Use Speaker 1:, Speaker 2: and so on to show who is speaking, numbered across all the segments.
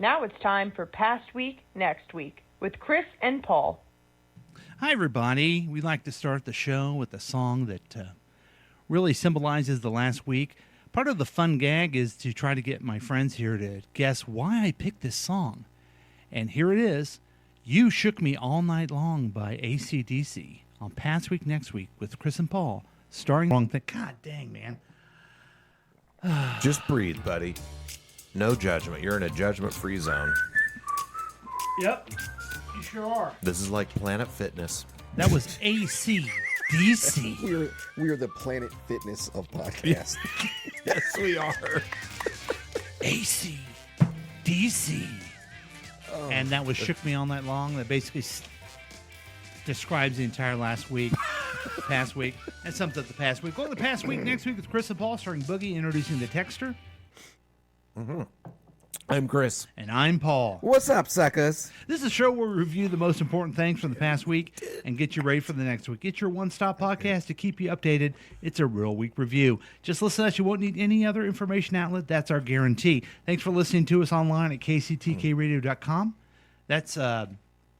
Speaker 1: Now it's time for Past Week, Next Week with Chris and Paul.
Speaker 2: Hi, everybody. We like to start the show with a song that really symbolizes the last week. Part of the fun gag is to try to get my friends here to guess why I picked this song. And here it is, You Shook Me All Night Long by AC/DC on Past Week, Next Week with Chris and Paul, starring wrong thing. God dang, man.
Speaker 3: Just breathe, buddy. No judgment. You're in a judgment-free zone.
Speaker 2: Yep, you sure are.
Speaker 3: This is like Planet Fitness.
Speaker 2: That was AC/DC.
Speaker 4: We're the Planet Fitness of podcasts.
Speaker 3: Yes, we are.
Speaker 2: AC/DC. And that was Shook Me All Night Long. That basically describes the entire last week, past week. That sums up the past week. Go to the Past Week, Next Week with Chris and Paul, starring Boogie, introducing the texter.
Speaker 3: Mm-hmm. I'm Chris.
Speaker 2: And I'm Paul.
Speaker 4: What's up, suckers?
Speaker 2: This is a show where we review the most important things from the past week and get you ready for the next week. It's your one-stop podcast to keep you updated. It's a real week review. Just listen to us. You won't need any other information outlet. That's our guarantee. Thanks for listening to us online at kctkradio.com. That's you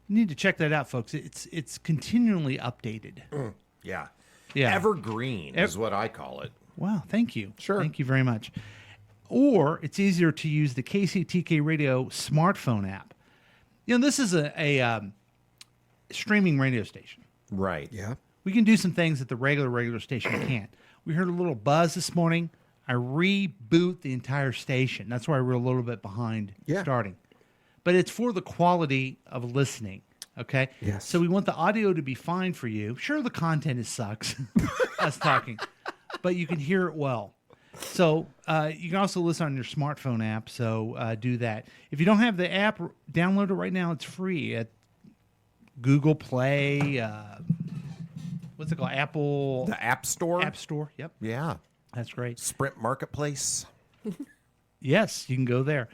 Speaker 2: need to check that out, folks. It's continually updated.
Speaker 3: Yeah.
Speaker 2: Yeah.
Speaker 3: Evergreen is what I call it.
Speaker 2: Wow, thank you.
Speaker 4: Sure.
Speaker 2: Thank you very much. Or it's easier to use the KCTK Radio smartphone app. You know, this is a streaming radio station.
Speaker 3: Right.
Speaker 4: Yeah.
Speaker 2: We can do some things that the regular station can't. We heard a little buzz this morning. I reboot the entire station. That's why we're a little bit behind starting. But it's for the quality of listening, okay?
Speaker 4: Yes.
Speaker 2: So we want the audio to be fine for you. Sure, the content sucks, us talking, but you can hear it well. So you can also listen on your smartphone app, so do that. If you don't have the app, download it right now. It's free at Google Play, what's it called? Apple.
Speaker 3: The App Store?
Speaker 2: App Store, yep.
Speaker 3: Yeah.
Speaker 2: That's great.
Speaker 3: Sprint Marketplace.
Speaker 2: Yes, you can go there.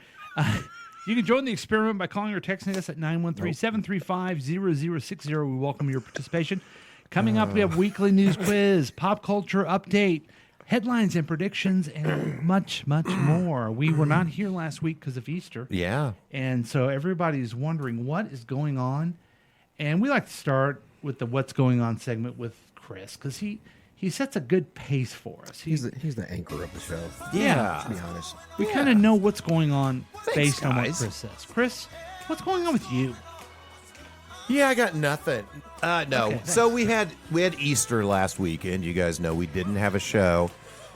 Speaker 2: You can join the experiment by calling or texting us at 913-735-0060. We welcome your participation. Coming up, we have weekly news quiz, pop culture update, headlines and predictions, and much, much more. We were not here last week because of Easter.
Speaker 3: Yeah.
Speaker 2: And so everybody's wondering what is going on. And we like to start with the what's going on segment with Chris because he sets a good pace for us.
Speaker 4: He's the anchor of the show.
Speaker 2: Yeah.
Speaker 4: To be honest.
Speaker 2: We kind of know what's going on based on what
Speaker 3: guys.
Speaker 2: Chris says. Chris, what's going on with you?
Speaker 3: Yeah, I got nothing. No.
Speaker 2: Okay,
Speaker 3: So we had Easter last weekend. You guys know we didn't have a show.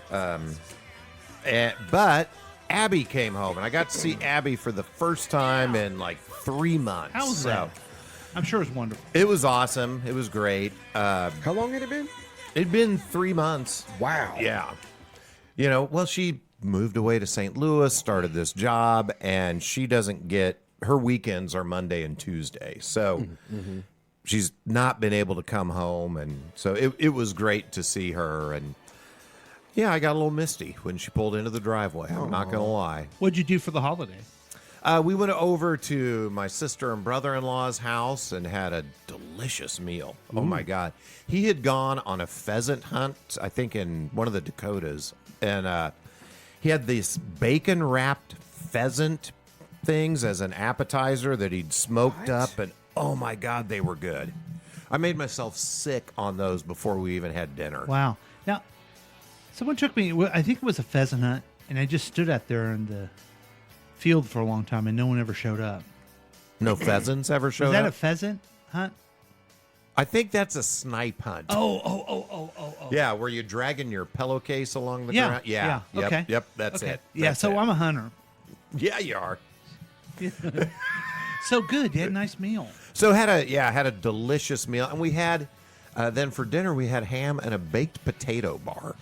Speaker 3: But Abby came home, and I got to see Abby for the first time in like 3 months.
Speaker 2: How was that? I'm sure it's wonderful.
Speaker 3: It was awesome. It was great.
Speaker 4: How long had it been?
Speaker 3: It'd been 3 months.
Speaker 4: Wow.
Speaker 3: Yeah. You know, well, she moved away to St. Louis, started this job, and she doesn't get her weekends are Monday and Tuesday. So she's not been able to come home. And so it was great to see her. And yeah, I got a little misty when she pulled into the driveway. I'm not going to lie.
Speaker 2: What'd you do for the holiday?
Speaker 3: We went over to my sister and brother-in-law's house and had a delicious meal. Oh, my God. He had gone on a pheasant hunt, I think in one of the Dakotas. And he had these bacon-wrapped pheasant things as an appetizer that he'd smoked up. And, oh, my God, they were good. I made myself sick on those before we even had dinner.
Speaker 2: Wow. Now, someone took me, I think it was a pheasant hunt, and I just stood out there in the field for a long time, and no one ever showed up.
Speaker 3: No pheasants ever showed
Speaker 2: Is that
Speaker 3: up?
Speaker 2: a pheasant hunt?
Speaker 3: I think that's a snipe hunt.
Speaker 2: Oh.
Speaker 3: Yeah, where you're dragging your pillowcase along the
Speaker 2: Yeah,
Speaker 3: ground.
Speaker 2: yeah,
Speaker 3: Yep,
Speaker 2: okay.
Speaker 3: Yep, that's
Speaker 2: Okay.
Speaker 3: it.
Speaker 2: Yeah,
Speaker 3: That's
Speaker 2: so
Speaker 3: it.
Speaker 2: I'm a hunter.
Speaker 3: Yeah, you are.
Speaker 2: So good. You had a nice meal.
Speaker 3: So had a delicious meal, and we had then for dinner we had ham and a baked potato bar.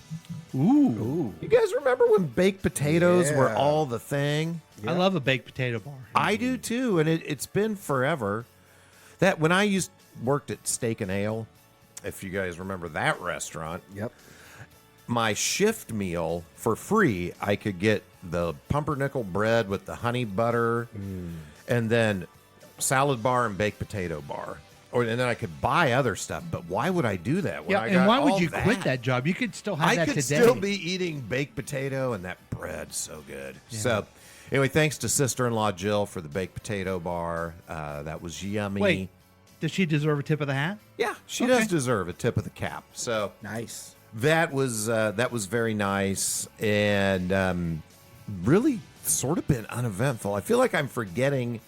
Speaker 2: Ooh.
Speaker 3: You guys remember when baked potatoes were
Speaker 4: Yeah.
Speaker 3: all the thing?
Speaker 2: I love a baked potato bar.
Speaker 3: I do too, and it's been forever. That when I worked at Steak and Ale, if you guys remember that restaurant,
Speaker 4: Yep.
Speaker 3: my shift meal for free, I could get the pumpernickel bread with the honey butter, and then salad bar and baked potato bar. And then I could buy other stuff. But why would I do that? When
Speaker 2: Yeah,
Speaker 3: I
Speaker 2: and
Speaker 3: got
Speaker 2: why would
Speaker 3: all
Speaker 2: you quit that job? You could still have
Speaker 3: I
Speaker 2: that
Speaker 3: could
Speaker 2: today.
Speaker 3: still be eating baked potato, and that bread's so good. So Anyway, thanks to sister-in-law Jill for the baked potato bar. That was yummy.
Speaker 2: Wait, does she deserve a tip of the hat?
Speaker 3: Yeah, she
Speaker 2: Okay.
Speaker 3: does deserve a tip of the cap. So
Speaker 4: Nice.
Speaker 3: that was very nice and really sort of been uneventful. I feel like I'm forgetting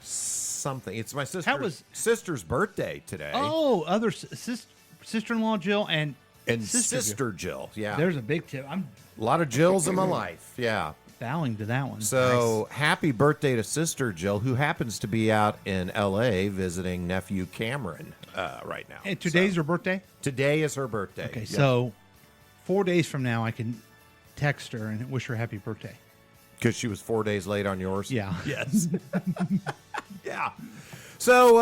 Speaker 3: something. It's my sister's birthday today.
Speaker 2: Oh, other sister-in-law Jill and
Speaker 3: Sister Jill. Yeah.
Speaker 2: There's a big tip. I'm
Speaker 3: A lot of Jills in my life. Yeah.
Speaker 2: bowing to that one.
Speaker 3: So happy birthday to Sister Jill, who happens to be out in L.A. visiting nephew Cameron right now.
Speaker 2: Hey, today's her birthday?
Speaker 3: Today is her birthday.
Speaker 2: Okay,
Speaker 3: Yeah.
Speaker 2: so 4 days from now, I can text her and wish her happy birthday.
Speaker 3: Because she was 4 days late on yours?
Speaker 2: Yeah.
Speaker 3: Yes. Yeah. So,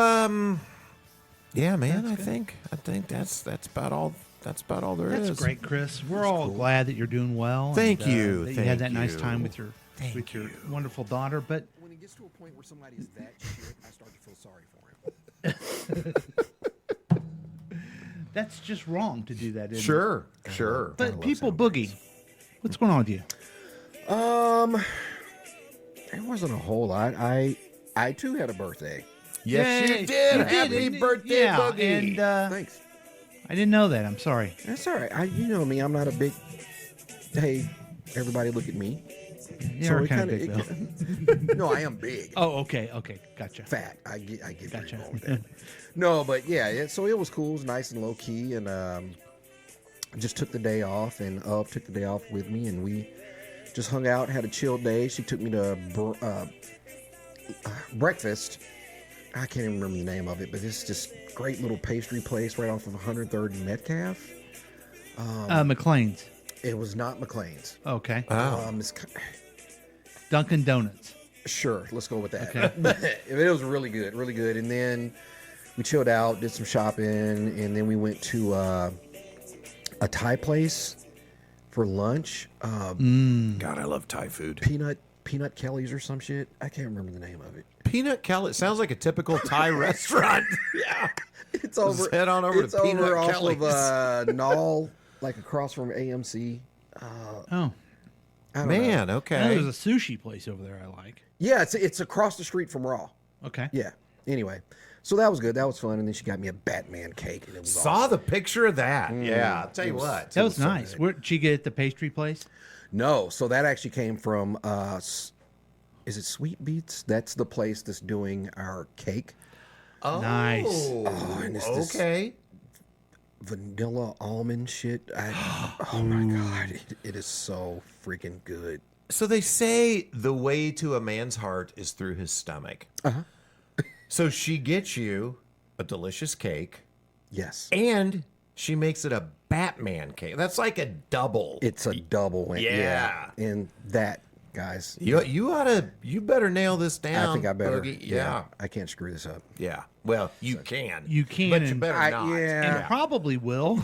Speaker 3: yeah, man, I think that's about all. That's about all there is.
Speaker 2: That's great, Chris. We're all glad that you're doing well.
Speaker 3: Thank
Speaker 2: and,
Speaker 3: you.
Speaker 2: That you
Speaker 3: Thank
Speaker 2: had that nice
Speaker 3: you.
Speaker 2: time with your
Speaker 3: Thank you.
Speaker 2: wonderful daughter. But
Speaker 4: When it gets to a point where somebody's that shit, I start to feel sorry for him.
Speaker 2: that's just wrong to do that. Isn't it?
Speaker 3: Sure. Sure.
Speaker 2: But people boogie. What's going on with you?
Speaker 4: There wasn't a whole lot. I too had a birthday.
Speaker 3: Yes,
Speaker 2: Yay.
Speaker 3: you did.
Speaker 2: You
Speaker 3: Happy
Speaker 2: did.
Speaker 3: birthday,
Speaker 2: Yeah,
Speaker 3: Boogie.
Speaker 2: and
Speaker 4: Thanks.
Speaker 2: I didn't know that. I'm sorry.
Speaker 4: That's all right. You know me. I'm not a big. Hey, everybody, look at me.
Speaker 2: You're
Speaker 4: it
Speaker 2: kind of
Speaker 4: kinda-
Speaker 2: big, though.
Speaker 4: No, I am big.
Speaker 2: Oh, okay. Gotcha.
Speaker 4: Fat. I get pretty
Speaker 2: Gotcha.
Speaker 4: wrong with that. No, but yeah. So it was cool. It was nice and low key, and just took the day off, and took the day off with me, and we just hung out, had a chill day. She took me to breakfast. I can't even remember the name of it, but it's just great little pastry place right off of 103rd and Metcalf.
Speaker 2: McLean's.
Speaker 4: It was not McLean's.
Speaker 2: Okay.
Speaker 4: It's
Speaker 2: Dunkin' Donuts.
Speaker 4: Sure, let's go with that.
Speaker 2: Okay.
Speaker 4: But it was really good, really good. And then we chilled out, did some shopping, and then we went to a Thai place for lunch.
Speaker 3: God, I love Thai food.
Speaker 4: Peanut Kelly's or some shit. I can't remember the name of it.
Speaker 3: Peanut Kelly. It sounds like a typical Thai restaurant. Yeah.
Speaker 4: It's over.
Speaker 3: head on over to
Speaker 4: it's
Speaker 3: Peanut
Speaker 4: over off
Speaker 3: Kelly's.
Speaker 4: of Knoll, like across from AMC.
Speaker 2: Oh,
Speaker 4: I don't know.
Speaker 3: Man,
Speaker 2: I know
Speaker 3: okay.
Speaker 2: there's a sushi place over there I like.
Speaker 4: Yeah, it's across the street from Raw.
Speaker 2: Okay.
Speaker 4: Yeah. Anyway, so that was good. That was fun. And then she got me a Batman cake, and it was
Speaker 3: Saw
Speaker 4: awesome.
Speaker 3: the picture of that. Yeah, I'll tell you what.
Speaker 2: That was nice. Where'd she get it at the pastry place?
Speaker 4: No, so that actually came from is it Sweet Beats? That's the place that's doing our cake.
Speaker 3: Oh,
Speaker 2: Nice.
Speaker 4: And it's this
Speaker 3: okay.
Speaker 4: vanilla almond shit. Oh my god, it is so freaking good.
Speaker 3: So they say the way to a man's heart is through his stomach. So she gets you a delicious cake,
Speaker 4: Yes,
Speaker 3: and she makes it a Batman cake. That's like a double.
Speaker 4: it's a double win.
Speaker 3: Yeah.
Speaker 4: And that, guys,
Speaker 3: You better nail this down.
Speaker 4: I think I better.
Speaker 3: Boogie. Yeah.
Speaker 4: I can't screw this up.
Speaker 3: Yeah. Well, you can.
Speaker 2: You can,
Speaker 3: But you
Speaker 2: and-
Speaker 3: better not.
Speaker 2: And probably will.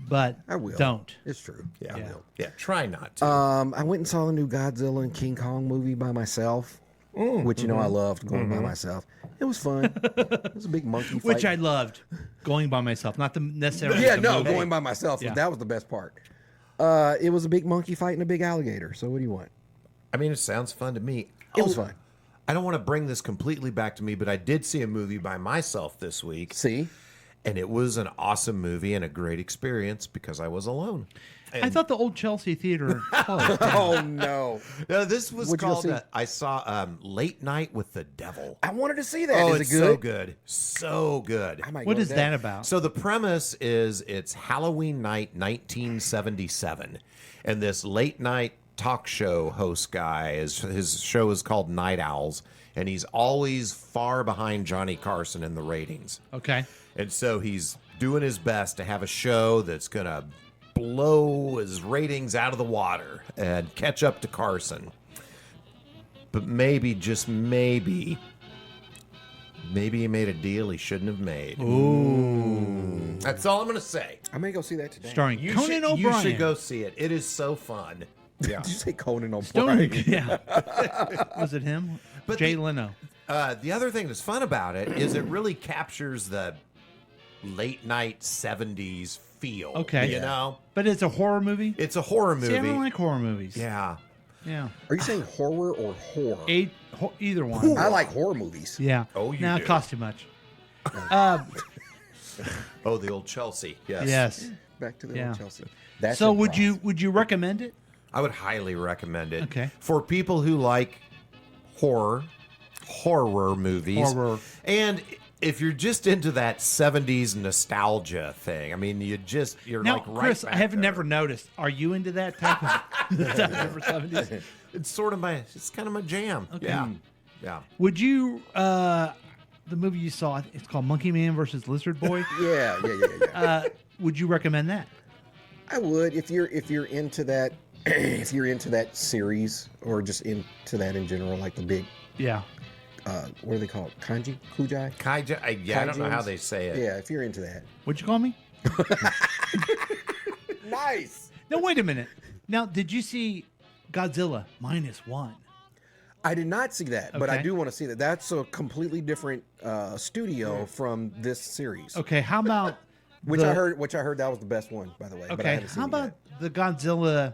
Speaker 2: But
Speaker 4: I will.
Speaker 2: don't.
Speaker 4: It's true.
Speaker 3: Yeah.
Speaker 4: I
Speaker 3: Yeah.
Speaker 4: will.
Speaker 3: Try not to.
Speaker 4: I went and saw the new Godzilla and King Kong movie by myself, which I loved going by myself. It was fun. It was a big monkey fight.
Speaker 2: Which I loved going by myself, not the necessarily.
Speaker 4: Yeah,
Speaker 2: the
Speaker 4: no,
Speaker 2: movie.
Speaker 4: going by myself.
Speaker 2: Yeah.
Speaker 4: That was the best part. It was a big monkey fighting a big alligator. So what do you want?
Speaker 3: I mean, it sounds fun to me.
Speaker 4: It was fun.
Speaker 3: I don't want to bring this completely back to me, but I did see a movie by myself this week,
Speaker 4: See?
Speaker 3: and it was an awesome movie and a great experience because I was alone.
Speaker 2: I thought the old Chelsea Theater closed.
Speaker 4: Oh no!
Speaker 3: No, this was
Speaker 4: What'd you go
Speaker 3: called.
Speaker 4: see?
Speaker 3: I saw Late Night with the Devil.
Speaker 4: I wanted to see that.
Speaker 3: Oh,
Speaker 4: Is
Speaker 3: it's
Speaker 4: it good?
Speaker 3: so good, so good.
Speaker 4: I might
Speaker 2: What
Speaker 4: go
Speaker 2: is
Speaker 4: with
Speaker 2: that about?
Speaker 3: So the premise is it's Halloween night 1977, and this late night talk show host guy his show is called Night Owls, and he's always far behind Johnny Carson in the ratings.
Speaker 2: Okay.
Speaker 3: And so he's doing his best to have a show that's going to blow his ratings out of the water and catch up to Carson. But maybe, just maybe he made a deal he shouldn't have made. Ooh. That's all I'm going to say.
Speaker 4: I may go see that today.
Speaker 2: Starring
Speaker 3: You
Speaker 2: Conan
Speaker 3: should,
Speaker 2: O'Brien.
Speaker 3: You should go see it. It is so fun. Yeah.
Speaker 4: Did you say Conan
Speaker 2: Stone,
Speaker 4: O'Brien?
Speaker 2: yeah. Was it him?
Speaker 3: But
Speaker 2: Jay
Speaker 3: the-
Speaker 2: Leno.
Speaker 3: The other thing that's fun about it is it really captures the late night 70s feel.
Speaker 2: Okay.
Speaker 3: You know?
Speaker 2: But it's a horror movie?
Speaker 3: It's a horror movie.
Speaker 2: See, I don't like horror movies.
Speaker 3: Yeah.
Speaker 2: Yeah.
Speaker 4: Are you saying horror or horror?
Speaker 2: Either one.
Speaker 4: I like horror movies.
Speaker 2: Yeah.
Speaker 3: Oh, you
Speaker 2: no,
Speaker 3: do.
Speaker 2: it costs too much.
Speaker 3: Oh, the old Chelsea. Yes.
Speaker 2: Yes.
Speaker 4: Back to the
Speaker 2: Yeah.
Speaker 4: old Chelsea. That's
Speaker 2: So
Speaker 4: improv.
Speaker 2: would you recommend it?
Speaker 3: I would highly recommend it.
Speaker 2: Okay.
Speaker 3: For people who like horror movies.
Speaker 2: Horror.
Speaker 3: And if you're just into that 70s nostalgia thing, I mean, you're
Speaker 2: Now,
Speaker 3: like right
Speaker 2: Chris,
Speaker 3: back
Speaker 2: I have
Speaker 3: there.
Speaker 2: never noticed. Are you into that type of stuff for 70s?
Speaker 3: It's sort of it's kind of my jam.
Speaker 2: Okay.
Speaker 3: Yeah. Yeah.
Speaker 2: Would you the movie you saw, it's called Monkey Man versus Lizard Boy.
Speaker 4: Yeah.
Speaker 2: Would you recommend that?
Speaker 4: I would if you're into that if you're into that series or just into that in general, like the big
Speaker 2: Yeah.
Speaker 4: what do they call it? Kanji? Kujai?
Speaker 3: Kaija, I don't know how
Speaker 4: Kaijins?
Speaker 3: they say it.
Speaker 4: Yeah, if you're into that.
Speaker 2: What'd you call me?
Speaker 4: Nice.
Speaker 2: No, wait a minute. Now, did you see Godzilla -1?
Speaker 4: I did not see that, but I
Speaker 2: Okay.
Speaker 4: do want to see that. That's a completely different studio from this series.
Speaker 2: Okay, how about
Speaker 4: Which
Speaker 2: the-
Speaker 4: I heard that was the best one, by the way. but I
Speaker 2: Okay,
Speaker 4: haven't seen
Speaker 2: how
Speaker 4: it
Speaker 2: about
Speaker 4: yet.
Speaker 2: the Godzilla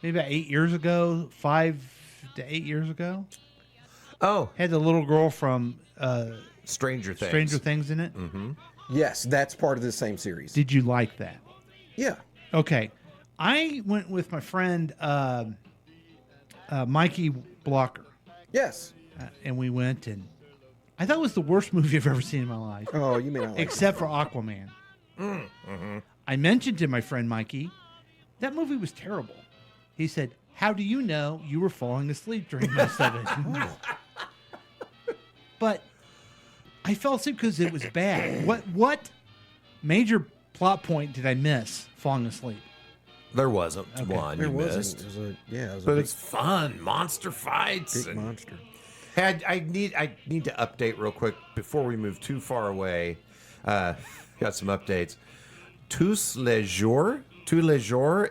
Speaker 2: maybe about 8 years ago, 5 to 8 years ago?
Speaker 3: Oh,
Speaker 2: Had the little girl from
Speaker 3: Stranger Things.
Speaker 2: Stranger Things in it.
Speaker 4: Yes, that's part of the same series.
Speaker 2: Did you like that?
Speaker 4: Yeah.
Speaker 2: Okay, I went with my friend Mikey Blocker,
Speaker 4: Yes.
Speaker 2: and we went, and I thought it was the worst movie I've ever seen in my life,
Speaker 4: Oh, you mean I like
Speaker 2: except for Aquaman. I mentioned to my friend Mikey, that movie was terrible. He said, "How do you know you were falling asleep during most of it?" But I fell asleep because it was bad. What major plot point did I miss falling asleep?
Speaker 3: There wasn't one
Speaker 4: There
Speaker 3: you
Speaker 4: wasn't.
Speaker 3: missed.
Speaker 4: It was a
Speaker 3: But
Speaker 4: big,
Speaker 3: it's fun. Monster fights.
Speaker 4: big
Speaker 3: and-
Speaker 4: monster.
Speaker 3: Hey, I need to update real quick before we move too far away. Got some updates. Tous les jours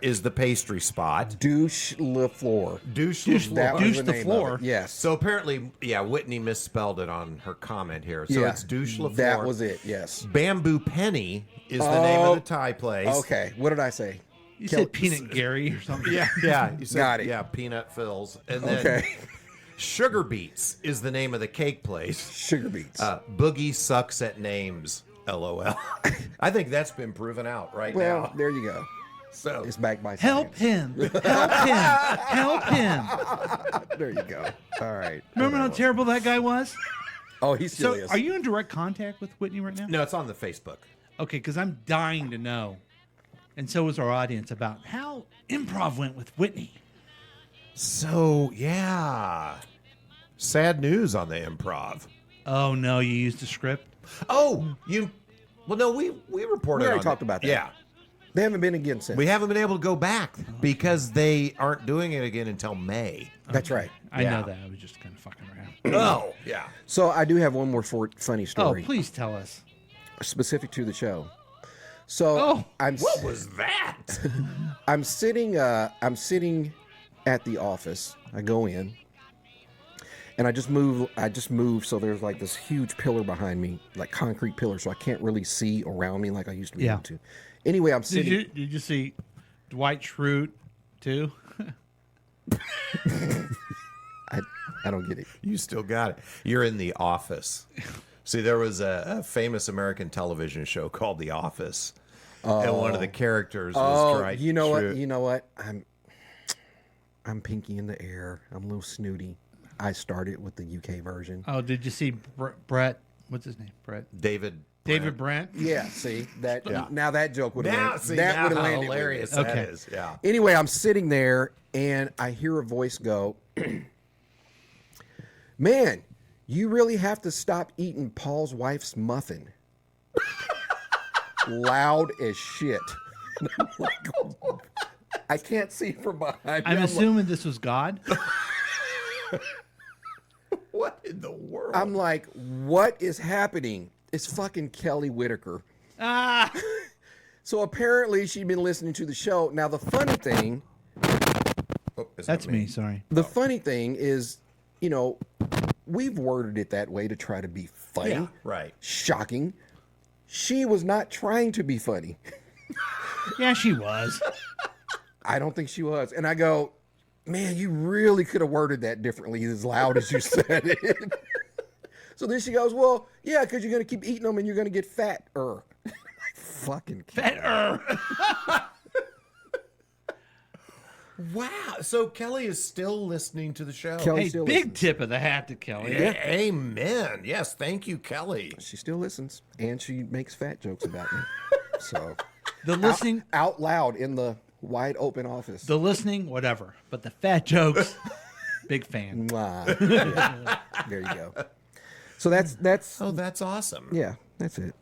Speaker 3: is the pastry spot.
Speaker 4: Douche Le Floor.
Speaker 3: Douche
Speaker 4: That was
Speaker 2: Douche
Speaker 4: the
Speaker 2: the
Speaker 4: name
Speaker 2: floor.
Speaker 4: Of it. Yes.
Speaker 3: So apparently, yeah, Whitney misspelled it on her comment here. So
Speaker 4: yeah,
Speaker 3: it's Douche Le
Speaker 4: That
Speaker 3: Floor.
Speaker 4: was it. Yes.
Speaker 3: Bamboo Penny is the name of the Thai place.
Speaker 4: Okay. What did I say?
Speaker 2: You
Speaker 4: Kel-
Speaker 2: said Peanut Gary or something.
Speaker 3: Yeah, you said,
Speaker 4: Got it.
Speaker 3: Yeah, Peanut Fills. And then
Speaker 4: Okay.
Speaker 3: Sugar Beets is the name of the cake place.
Speaker 4: Sugar beets.
Speaker 3: Boogie sucks at names. LOL. I think that's been proven out right
Speaker 4: well,
Speaker 3: now.
Speaker 4: there you go.
Speaker 3: So
Speaker 4: It's backed by
Speaker 2: Help
Speaker 4: science.
Speaker 2: him! Help him! Help him!
Speaker 4: There you go. All right.
Speaker 2: Remember how terrible that guy was?
Speaker 4: Oh, he still
Speaker 2: So,
Speaker 4: is.
Speaker 2: are you in direct contact with Whitney right now?
Speaker 3: no, it's on the Facebook.
Speaker 2: Okay, because I'm dying to know, and so is our audience, about how improv went with Whitney.
Speaker 3: So yeah, sad news on the improv.
Speaker 2: Oh no, you used a script.
Speaker 3: Oh, you. Well, no, we reported.
Speaker 4: We already
Speaker 3: on
Speaker 4: talked about that.
Speaker 3: Yeah,
Speaker 4: They haven't been again since.
Speaker 3: we haven't been able to go back because they aren't doing it again until May.
Speaker 4: That's right.
Speaker 2: I
Speaker 3: Yeah.
Speaker 2: know that. I was just kind of fucking around.
Speaker 3: Oh, yeah.
Speaker 4: So I do have one more funny
Speaker 2: Oh,
Speaker 4: story
Speaker 2: please tell us.
Speaker 4: specific to the show. So
Speaker 2: Oh,
Speaker 3: What was that?
Speaker 4: I'm sitting at the office. I go in and I just move so there's like this huge pillar behind me, like concrete pillar, so I can't really see around me like I used to be
Speaker 2: Yeah.
Speaker 4: able to. Anyway, I'm sitting
Speaker 2: Did you see Dwight Schrute too?
Speaker 4: I don't get it.
Speaker 3: You still got it. You're in The Office. See, there was a famous American television show called The Office. And one of the characters was
Speaker 4: Oh,
Speaker 3: Dwight
Speaker 4: you know
Speaker 3: Schrute.
Speaker 4: what? You know what? I'm pinky in the air. I'm a little snooty. I started with the UK version.
Speaker 2: Oh, did you see Brett? What's his name? Brett.
Speaker 3: David
Speaker 2: Brent.
Speaker 4: Yeah, see that.
Speaker 3: Yeah.
Speaker 4: Now that joke would
Speaker 3: Now,
Speaker 4: have
Speaker 3: see,
Speaker 4: that
Speaker 3: now
Speaker 4: would have
Speaker 3: how
Speaker 4: landed with me.
Speaker 3: hilarious
Speaker 2: Okay.
Speaker 3: that is. Yeah.
Speaker 4: Anyway, I'm sitting there and I hear a voice go, "Man, you really have to stop eating Paul's wife's muffin." Loud as shit. And I'm like, I can't see from behind me.
Speaker 2: I'm
Speaker 4: like-
Speaker 2: assuming this was God.
Speaker 3: What in the world?
Speaker 4: I'm like, what is happening? It's fucking Kelly Whitaker.
Speaker 2: Ah.
Speaker 4: So apparently she'd been listening to the show. Now the funny thing,
Speaker 3: Oh, is that
Speaker 2: That's me. Sorry.
Speaker 4: the funny thing is, you know, we've worded it that way to try to be funny,
Speaker 3: Yeah, right.
Speaker 4: shocking. She was not trying to be funny.
Speaker 2: Yeah, she was.
Speaker 4: I don't think she was. And I go, man, you really could have worded that differently as loud as you said it. So then she goes, well, yeah, because you're going to keep eating them and you're going to get fatter. Fucking
Speaker 2: Better.
Speaker 3: Wow. So Kelly is still listening to the show.
Speaker 4: Kelly
Speaker 2: Hey,
Speaker 4: still
Speaker 2: big
Speaker 4: listens.
Speaker 2: tip of the hat to Kelly.
Speaker 3: Amen. Yes, thank you, Kelly.
Speaker 4: She still listens, and she makes fat jokes about me. So
Speaker 2: The listening,
Speaker 4: out loud in the wide open office.
Speaker 2: whatever. But the fat jokes, big fan.
Speaker 4: Mwah. Yeah. There you go. So that's
Speaker 3: Oh, that's awesome.
Speaker 4: yeah, that's it.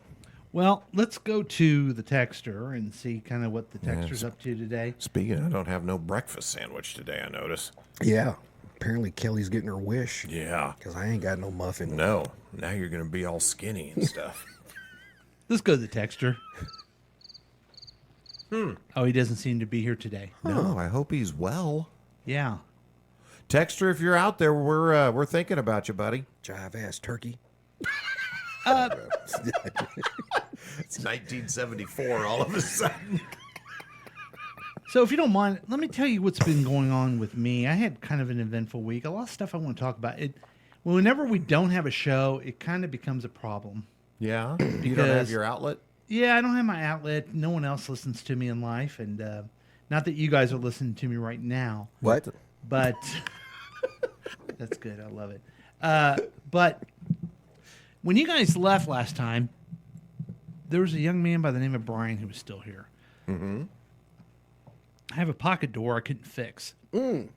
Speaker 2: Well, let's go to the texter and see kind of what the texter's up to today.
Speaker 3: Speaking, I don't have no breakfast sandwich today, I notice.
Speaker 4: Yeah. Apparently Kelly's getting her wish.
Speaker 3: Yeah.
Speaker 4: Because I ain't got no muffin.
Speaker 3: No. Now you're going to be all skinny and stuff.
Speaker 2: Let's go to the texter. Oh, he doesn't seem to be here today.
Speaker 3: No, I hope he's well.
Speaker 2: Yeah.
Speaker 3: Texter, if you're out there, we're thinking about you, buddy.
Speaker 4: Jive ass turkey.
Speaker 3: It's 1974 all of a sudden.
Speaker 2: So if you don't mind, let me tell you what's been going on with me. I had kind of an eventful week. A lot of stuff I want to talk about. Whenever we don't have a show, it kind of becomes a problem.
Speaker 3: Yeah? You don't have
Speaker 2: Because-
Speaker 3: your outlet?
Speaker 2: Yeah, I don't have my outlet. No one else listens to me in life, and not that you guys are listening to me right now,
Speaker 4: What?
Speaker 2: but that's good. I love it. But when you guys left last time, there was a young man by the name of Brian who was still here. Mm-hmm. I have a pocket door I couldn't fix, and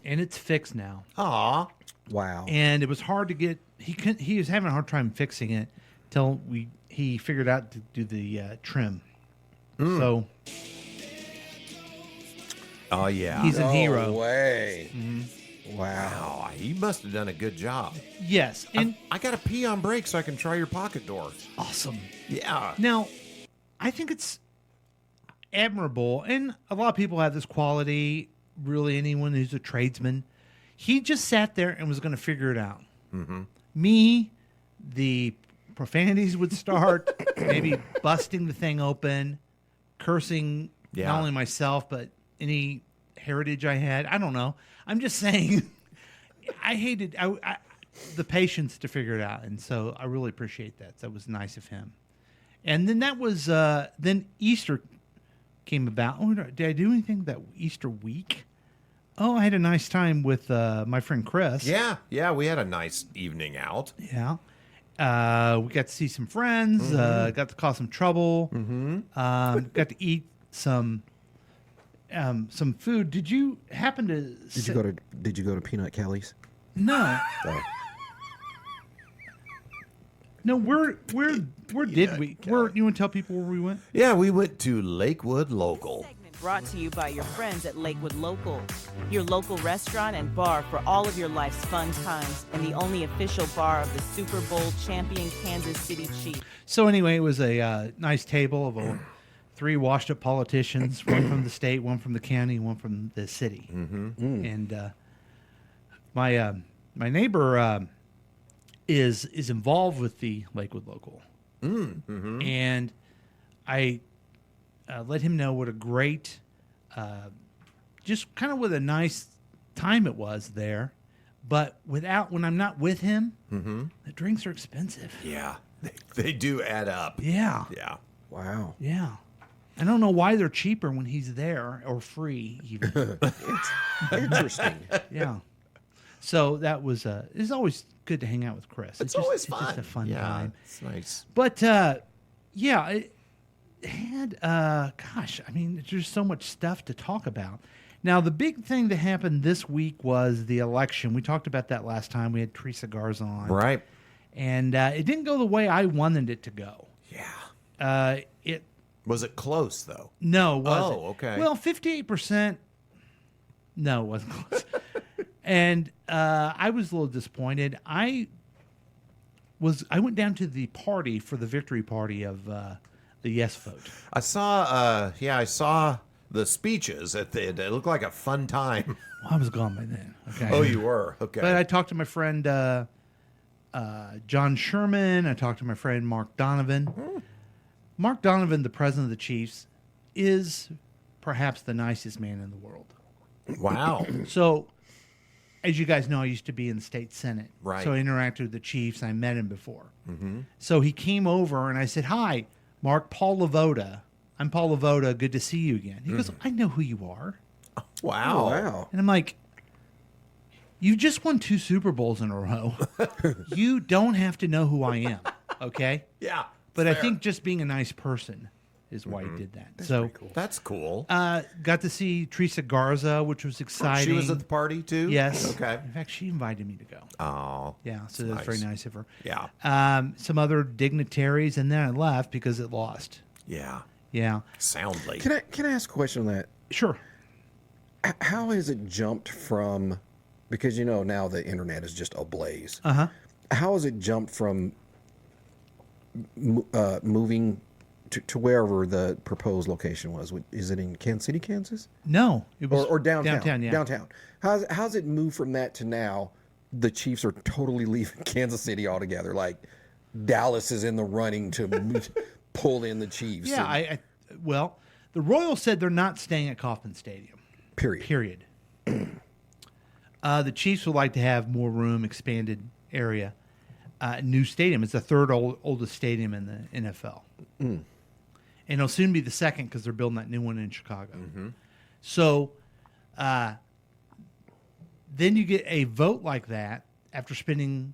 Speaker 2: it's fixed now.
Speaker 3: Aw.
Speaker 4: Wow.
Speaker 2: And it was hard to get. He was having a hard time fixing it till he figured out to do the trim. So
Speaker 3: Oh, yeah.
Speaker 2: he's a
Speaker 4: No
Speaker 2: hero.
Speaker 4: way.
Speaker 2: Mm-hmm.
Speaker 4: Wow.
Speaker 3: Oh, he must have done a good job.
Speaker 2: Yes, and
Speaker 3: I got to pee on break so I can try your pocket door.
Speaker 2: awesome.
Speaker 3: Yeah.
Speaker 2: Now, I think it's admirable, and a lot of people have this quality. Really, anyone who's a tradesman, he just sat there and was going to figure it out. Mm-hmm. Me, the profanities would start, maybe busting the thing open, cursing
Speaker 3: Yeah.
Speaker 2: not only myself but any heritage I had. I don't know. I'm just saying, I hated the patience to figure it out, and so I really appreciate that. That was nice of him. And then that was then Easter came about. Oh, did I do anything that Easter week? Oh, I had a nice time with my friend Chris.
Speaker 3: Yeah. Yeah. We had a nice evening out.
Speaker 2: Yeah. We got to see some friends. Got to cause some trouble. Got to eat some food. Did you happen to?
Speaker 4: Did you go to Peanut Kelly's?
Speaker 2: No.
Speaker 4: Oh.
Speaker 2: No. Where did we? Where you want to tell people where we went?
Speaker 3: Yeah, we went to Lakewood Local.
Speaker 5: Brought to you by your friends at Lakewood Local, your local restaurant and bar for all of your life's fun times, and the only official bar of the Super Bowl champion Kansas City Chiefs.
Speaker 2: So anyway, it was a nice table of three washed-up politicians, one from the state, one from the county, one from the city. And my neighbor is involved with the Lakewood Local, and I let him know what a great, just kind of what a nice time it was there. But when I'm not with him, the drinks are expensive.
Speaker 3: Yeah. They do add up.
Speaker 2: Yeah.
Speaker 3: Yeah.
Speaker 4: Wow.
Speaker 2: Yeah. I don't know why they're cheaper when he's there or free even.
Speaker 4: Interesting.
Speaker 2: Yeah. So that was it's always good to hang out with Chris.
Speaker 3: It's always
Speaker 2: It's
Speaker 3: fun.
Speaker 2: just a fun
Speaker 3: yeah,
Speaker 2: time.
Speaker 3: It's nice.
Speaker 2: But yeah, it had gosh, I mean, there's so much stuff to talk about. Now, the big thing that happened this week was the election. We talked about that last time. We had Teresa Garza on.
Speaker 3: Right.
Speaker 2: And it didn't go the way I wanted it to go.
Speaker 3: Yeah.
Speaker 2: It
Speaker 3: Was it close, though?
Speaker 2: No, it wasn't.
Speaker 3: Oh, okay.
Speaker 2: Well, 58%. No, it wasn't close. And I was a little disappointed. I went down to the party for the victory party of the yes vote.
Speaker 3: I saw the speeches. It looked like a fun time.
Speaker 2: Well, I was gone by then. Okay.
Speaker 3: Oh, you were? Okay.
Speaker 2: But I talked to my friend John Sherman. I talked to my friend Mark Donovan. Mark Donovan, the president of the Chiefs, is perhaps the nicest man in the world.
Speaker 3: Wow.
Speaker 2: So, as you guys know, I used to be in the state senate.
Speaker 3: Right.
Speaker 2: So I interacted with the chiefs. I met him before. Mm-hmm. So he came over and I said, "Hi, Mark, Paul Lavoda. I'm Paul Lavoda. Good to see you again." He goes, "I know who you are."
Speaker 3: Wow.
Speaker 4: Oh, wow.
Speaker 2: And I'm like, "You just won 2 Super Bowls in a row. You don't have to know who I am, okay?"
Speaker 3: Yeah.
Speaker 2: But I
Speaker 3: fair.
Speaker 2: think just being a nice person is why he did that. So
Speaker 3: That's cool.
Speaker 2: got to see Teresa Garza, which was exciting.
Speaker 3: She was at the party too?
Speaker 2: Yes.
Speaker 3: Okay.
Speaker 2: In fact, she invited me to go.
Speaker 3: Oh.
Speaker 2: Yeah, so that's very nice of her.
Speaker 3: Yeah.
Speaker 2: Some other dignitaries, and then I left because it lost.
Speaker 3: Yeah.
Speaker 2: Yeah,
Speaker 3: Soundly.
Speaker 4: Can I ask a question on that?
Speaker 2: sure.
Speaker 4: How has it jumped from, because now the internet is just ablaze.
Speaker 2: Uh-huh.
Speaker 4: How has it jumped from moving to wherever the proposed location was? Is it in Kansas City, Kansas?
Speaker 2: No, it was
Speaker 4: Or downtown?
Speaker 2: Downtown, yeah.
Speaker 4: Downtown. How's it moved from that to now? The Chiefs are totally leaving Kansas City altogether. Like Dallas is in the running to pull in the Chiefs.
Speaker 2: Yeah,
Speaker 4: and-
Speaker 2: well, the Royals said they're not staying at Kauffman Stadium.
Speaker 4: period.
Speaker 2: The Chiefs would like to have more room, expanded area, new stadium. It's the third oldest stadium in the NFL, and it'll soon be the second because they're building that new one in Chicago. So, then you get a vote like that after spending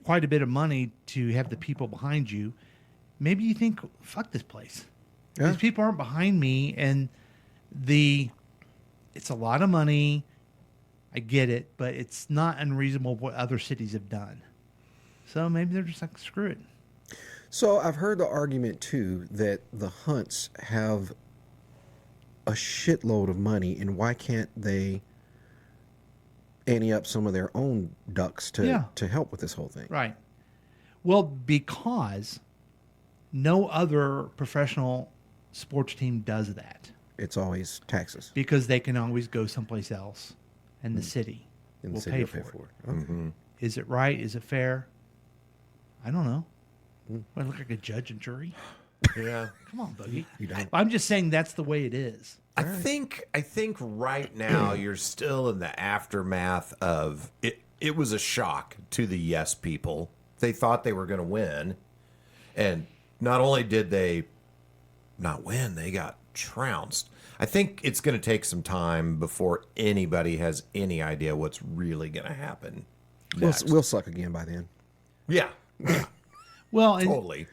Speaker 2: quite a bit of money to have the people behind you. Maybe you think, "Fuck this place."
Speaker 4: Yeah.
Speaker 2: These people aren't behind me, and it's a lot of money. I get it, but it's not unreasonable what other cities have done. So maybe they're just like, screw it.
Speaker 4: So I've heard the argument too that the Hunts have a shitload of money, and why can't they ante up some of their own ducks to help with this whole thing?
Speaker 2: Right. Well, because no other professional sports team does that,
Speaker 4: It's always taxes.
Speaker 2: because they can always go someplace else, and the city
Speaker 4: And the
Speaker 2: will
Speaker 4: city
Speaker 2: pay
Speaker 4: will
Speaker 2: for
Speaker 4: pay
Speaker 2: it.
Speaker 4: for it. Okay.
Speaker 2: Is it right? Is it fair? I don't know. Do I look like a judge and jury?
Speaker 3: Yeah.
Speaker 2: Come on, Boogie.
Speaker 4: You don't.
Speaker 2: I'm just saying that's the way it is.
Speaker 3: I think right now you're still in the aftermath of it. It was a shock to the yes people. They thought they were going to win, and not only did they not win, they got trounced. I think it's going to take some time before anybody has any idea what's really going to happen. Next.
Speaker 4: We'll suck again by then.
Speaker 3: Yeah,
Speaker 2: Well, and,
Speaker 3: totally.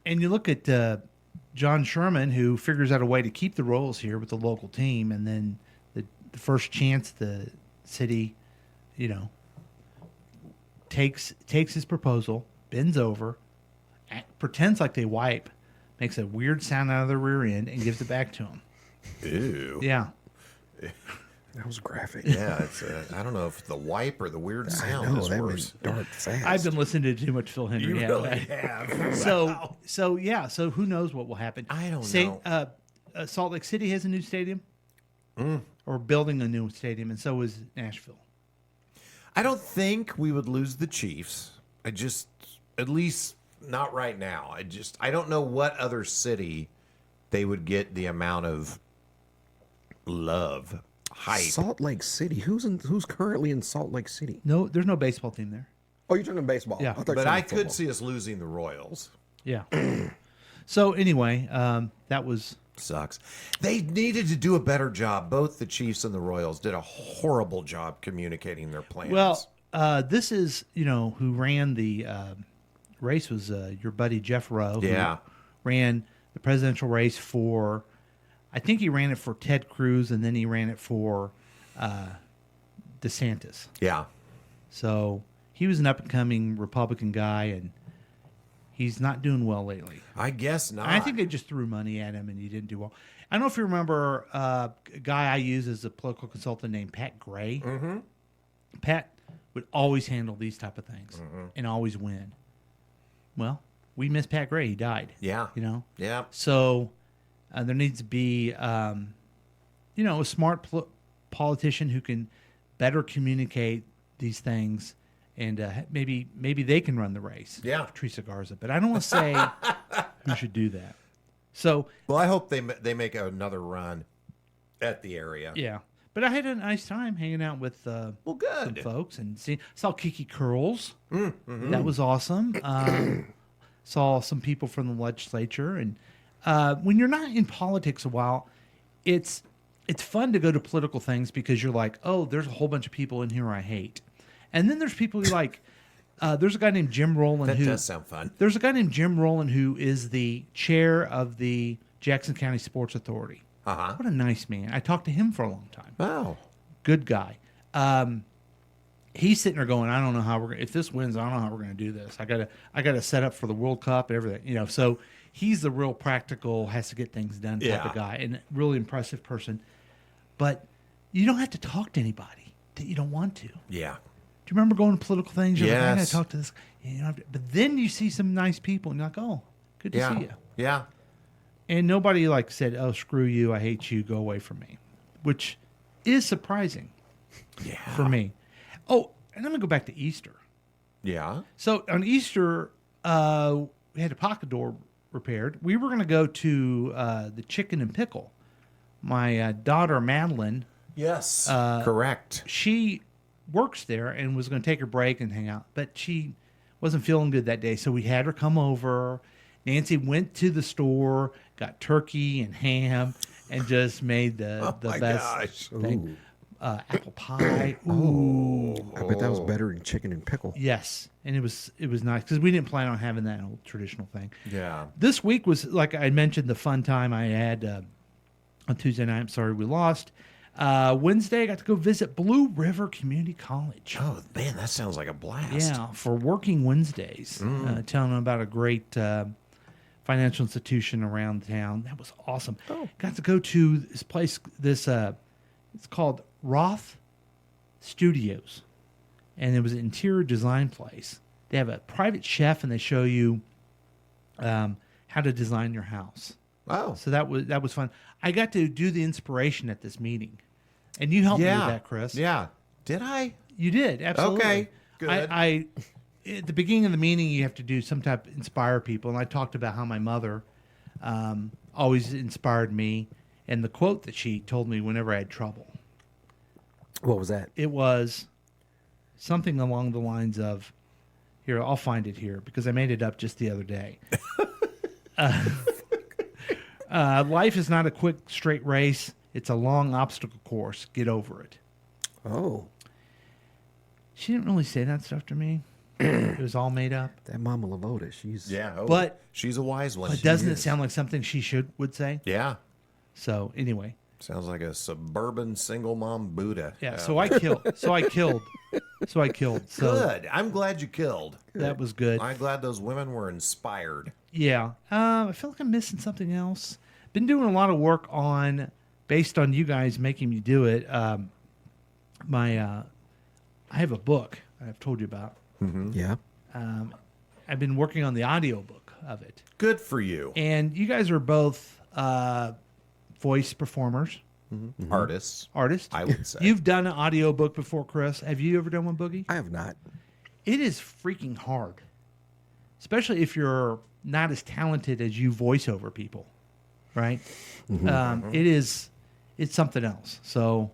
Speaker 2: and you look at John Sherman, who figures out a way to keep the Royals here with the local team, and then the first chance the city, takes his proposal, bends over, pretends like they wipe, makes a weird sound out of their rear end, and gives it back to him.
Speaker 3: Ew.
Speaker 2: Yeah.
Speaker 4: That was graphic.
Speaker 3: Yeah, it's I don't know if the wipe or the weird sound
Speaker 4: No,
Speaker 3: is
Speaker 4: that
Speaker 3: worse.
Speaker 4: was dark fast.
Speaker 2: I've been listening to too much Phil Henry.
Speaker 3: You
Speaker 2: haven't
Speaker 3: really
Speaker 2: I?
Speaker 3: have.
Speaker 2: So who knows what will happen?
Speaker 3: I don't know.
Speaker 2: Salt Lake City has a new stadium, or building a new stadium, and so is Nashville.
Speaker 3: I don't think we would lose the Chiefs. At least not right now. I don't know what other city they would get the amount of love, hype.
Speaker 4: Salt Lake City. Who's currently in Salt Lake City?
Speaker 2: No, there's no baseball team there.
Speaker 4: Oh, you're talking baseball.
Speaker 2: Yeah.
Speaker 4: I thought you were
Speaker 3: But
Speaker 4: talking
Speaker 3: I could
Speaker 4: football.
Speaker 3: see us losing the Royals.
Speaker 2: Yeah. So anyway, that was
Speaker 3: Sucks. They needed to do a better job. Both the Chiefs and the Royals did a horrible job communicating their plans.
Speaker 2: well. This is who ran the race was your buddy Jeff Rowe.
Speaker 3: Yeah.
Speaker 2: Who ran the presidential race for. I think he ran it for Ted Cruz, and then he ran it for DeSantis.
Speaker 3: Yeah.
Speaker 2: So he was an up-and-coming Republican guy, and he's not doing well lately.
Speaker 3: I guess not.
Speaker 2: I think they just threw money at him, and he didn't do well. I don't know if you remember a guy I use as a political consultant named Pat Gray. Mm-hmm. Pat would always handle these type of things and always win. Well, we miss Pat Gray. He died.
Speaker 3: Yeah. Yeah.
Speaker 2: So there needs to be, a smart politician who can better communicate these things, and maybe they can run the race.
Speaker 3: Yeah.
Speaker 2: Teresa Garza, but I don't want to say who should do that. So
Speaker 3: Well, I hope they make another run at the area.
Speaker 2: yeah, But I had a nice time hanging out with
Speaker 3: Well,
Speaker 2: some
Speaker 3: good.
Speaker 2: folks and saw Kiki Curls. That was awesome. Saw some people from the legislature, and when you're not in politics a while, it's fun to go to political things because you're like, oh, there's a whole bunch of people in here I hate, and then there's people you like. There's a guy named Jim Rowland.
Speaker 3: That
Speaker 2: who
Speaker 3: does sound fun.
Speaker 2: There's a guy named Jim Rowland who is the chair of the Jackson County Sports Authority.
Speaker 3: Uh-huh.
Speaker 2: What a nice man. I talked to him for a long time.
Speaker 3: Wow.
Speaker 2: Good guy. He's sitting there going, I don't know how we're gonna, if this wins, I don't know how we're going to do this. I gotta set up for the World Cup and everything. You know, so he's the real practical, has to get things done type
Speaker 3: Yeah.
Speaker 2: of guy, and really impressive person. But you don't have to talk to anybody that you don't want to.
Speaker 3: Yeah.
Speaker 2: Do you remember going to political things? You're like, I got
Speaker 3: Yes.
Speaker 2: to talk to this. You know, but then you see some nice people, and you're like, oh, good to
Speaker 3: Yeah.
Speaker 2: see you.
Speaker 3: Yeah.
Speaker 2: And nobody like said, oh, screw you, I hate you, go away from me, which is surprising for me. Oh, and I'm going to go back to Easter.
Speaker 3: Yeah.
Speaker 2: So on Easter, we had a pocket door repaired. We were going to go to the Chicken and Pickle. My daughter, Madeline,
Speaker 3: Yes. Correct.
Speaker 2: she works there and was going to take her break and hang out, but she wasn't feeling good that day, so we had her come over. Nancy went to the store, got turkey and ham, and just made the
Speaker 3: my
Speaker 2: best
Speaker 3: gosh.
Speaker 2: thing. Apple pie. Ooh.
Speaker 4: I bet that was better than chicken and pickle.
Speaker 2: Yes, and it was nice because we didn't plan on having that old traditional thing.
Speaker 3: Yeah.
Speaker 2: This week was, like I mentioned, the fun time I had on Tuesday night. I'm sorry we lost. Wednesday, I got to go visit Blue River Community College.
Speaker 3: Oh, man, that sounds like a blast.
Speaker 2: Yeah, for Working Wednesdays, telling them about a great financial institution around town. That was awesome. Got to go to this place. It's called Roth Studios, and it was an interior design place. They have a private chef, and they show you how to design your house.
Speaker 3: Oh.
Speaker 2: So that was fun. I got to do the inspiration at this meeting, and you helped me with that, Chris.
Speaker 3: Yeah. Did I?
Speaker 2: You did, absolutely.
Speaker 3: Okay, good.
Speaker 2: I at the beginning of the meeting, you have to do some type inspire people, and I talked about how my mother always inspired me, and the quote that she told me whenever I had trouble.
Speaker 4: What was that?
Speaker 2: It was something along the lines of, here, I'll find it here because I made it up just the other day. Life is not a quick, straight race. It's a long obstacle course. Get over it.
Speaker 4: Oh,
Speaker 2: She didn't really say that stuff to me. It was all made up.
Speaker 4: that Mama Lavota. She's
Speaker 3: Yeah. Oh,
Speaker 2: But-
Speaker 3: she's a wise one.
Speaker 2: But doesn't it sound like something she would say?
Speaker 3: Yeah.
Speaker 2: So anyway,
Speaker 3: Sounds like a suburban single mom Buddha.
Speaker 2: yeah. So I killed. So
Speaker 3: Good. I'm glad you killed.
Speaker 2: that was good.
Speaker 3: I'm glad those women were inspired.
Speaker 2: Yeah. I feel like I'm missing something else. Been doing a lot of work on, based on you guys making me do it. I have a book I've told you about.
Speaker 4: yeah.
Speaker 2: I've been working on the audiobook of it.
Speaker 3: Good for you.
Speaker 2: And you guys are both voice performers,
Speaker 3: Artists.
Speaker 2: artists.
Speaker 3: I would say.
Speaker 2: You've done an audiobook before, Chris. Have you ever done one, Boogie?
Speaker 4: I have not.
Speaker 2: It is freaking hard, especially if you're not as talented as you voiceover people, right? It's something else. So,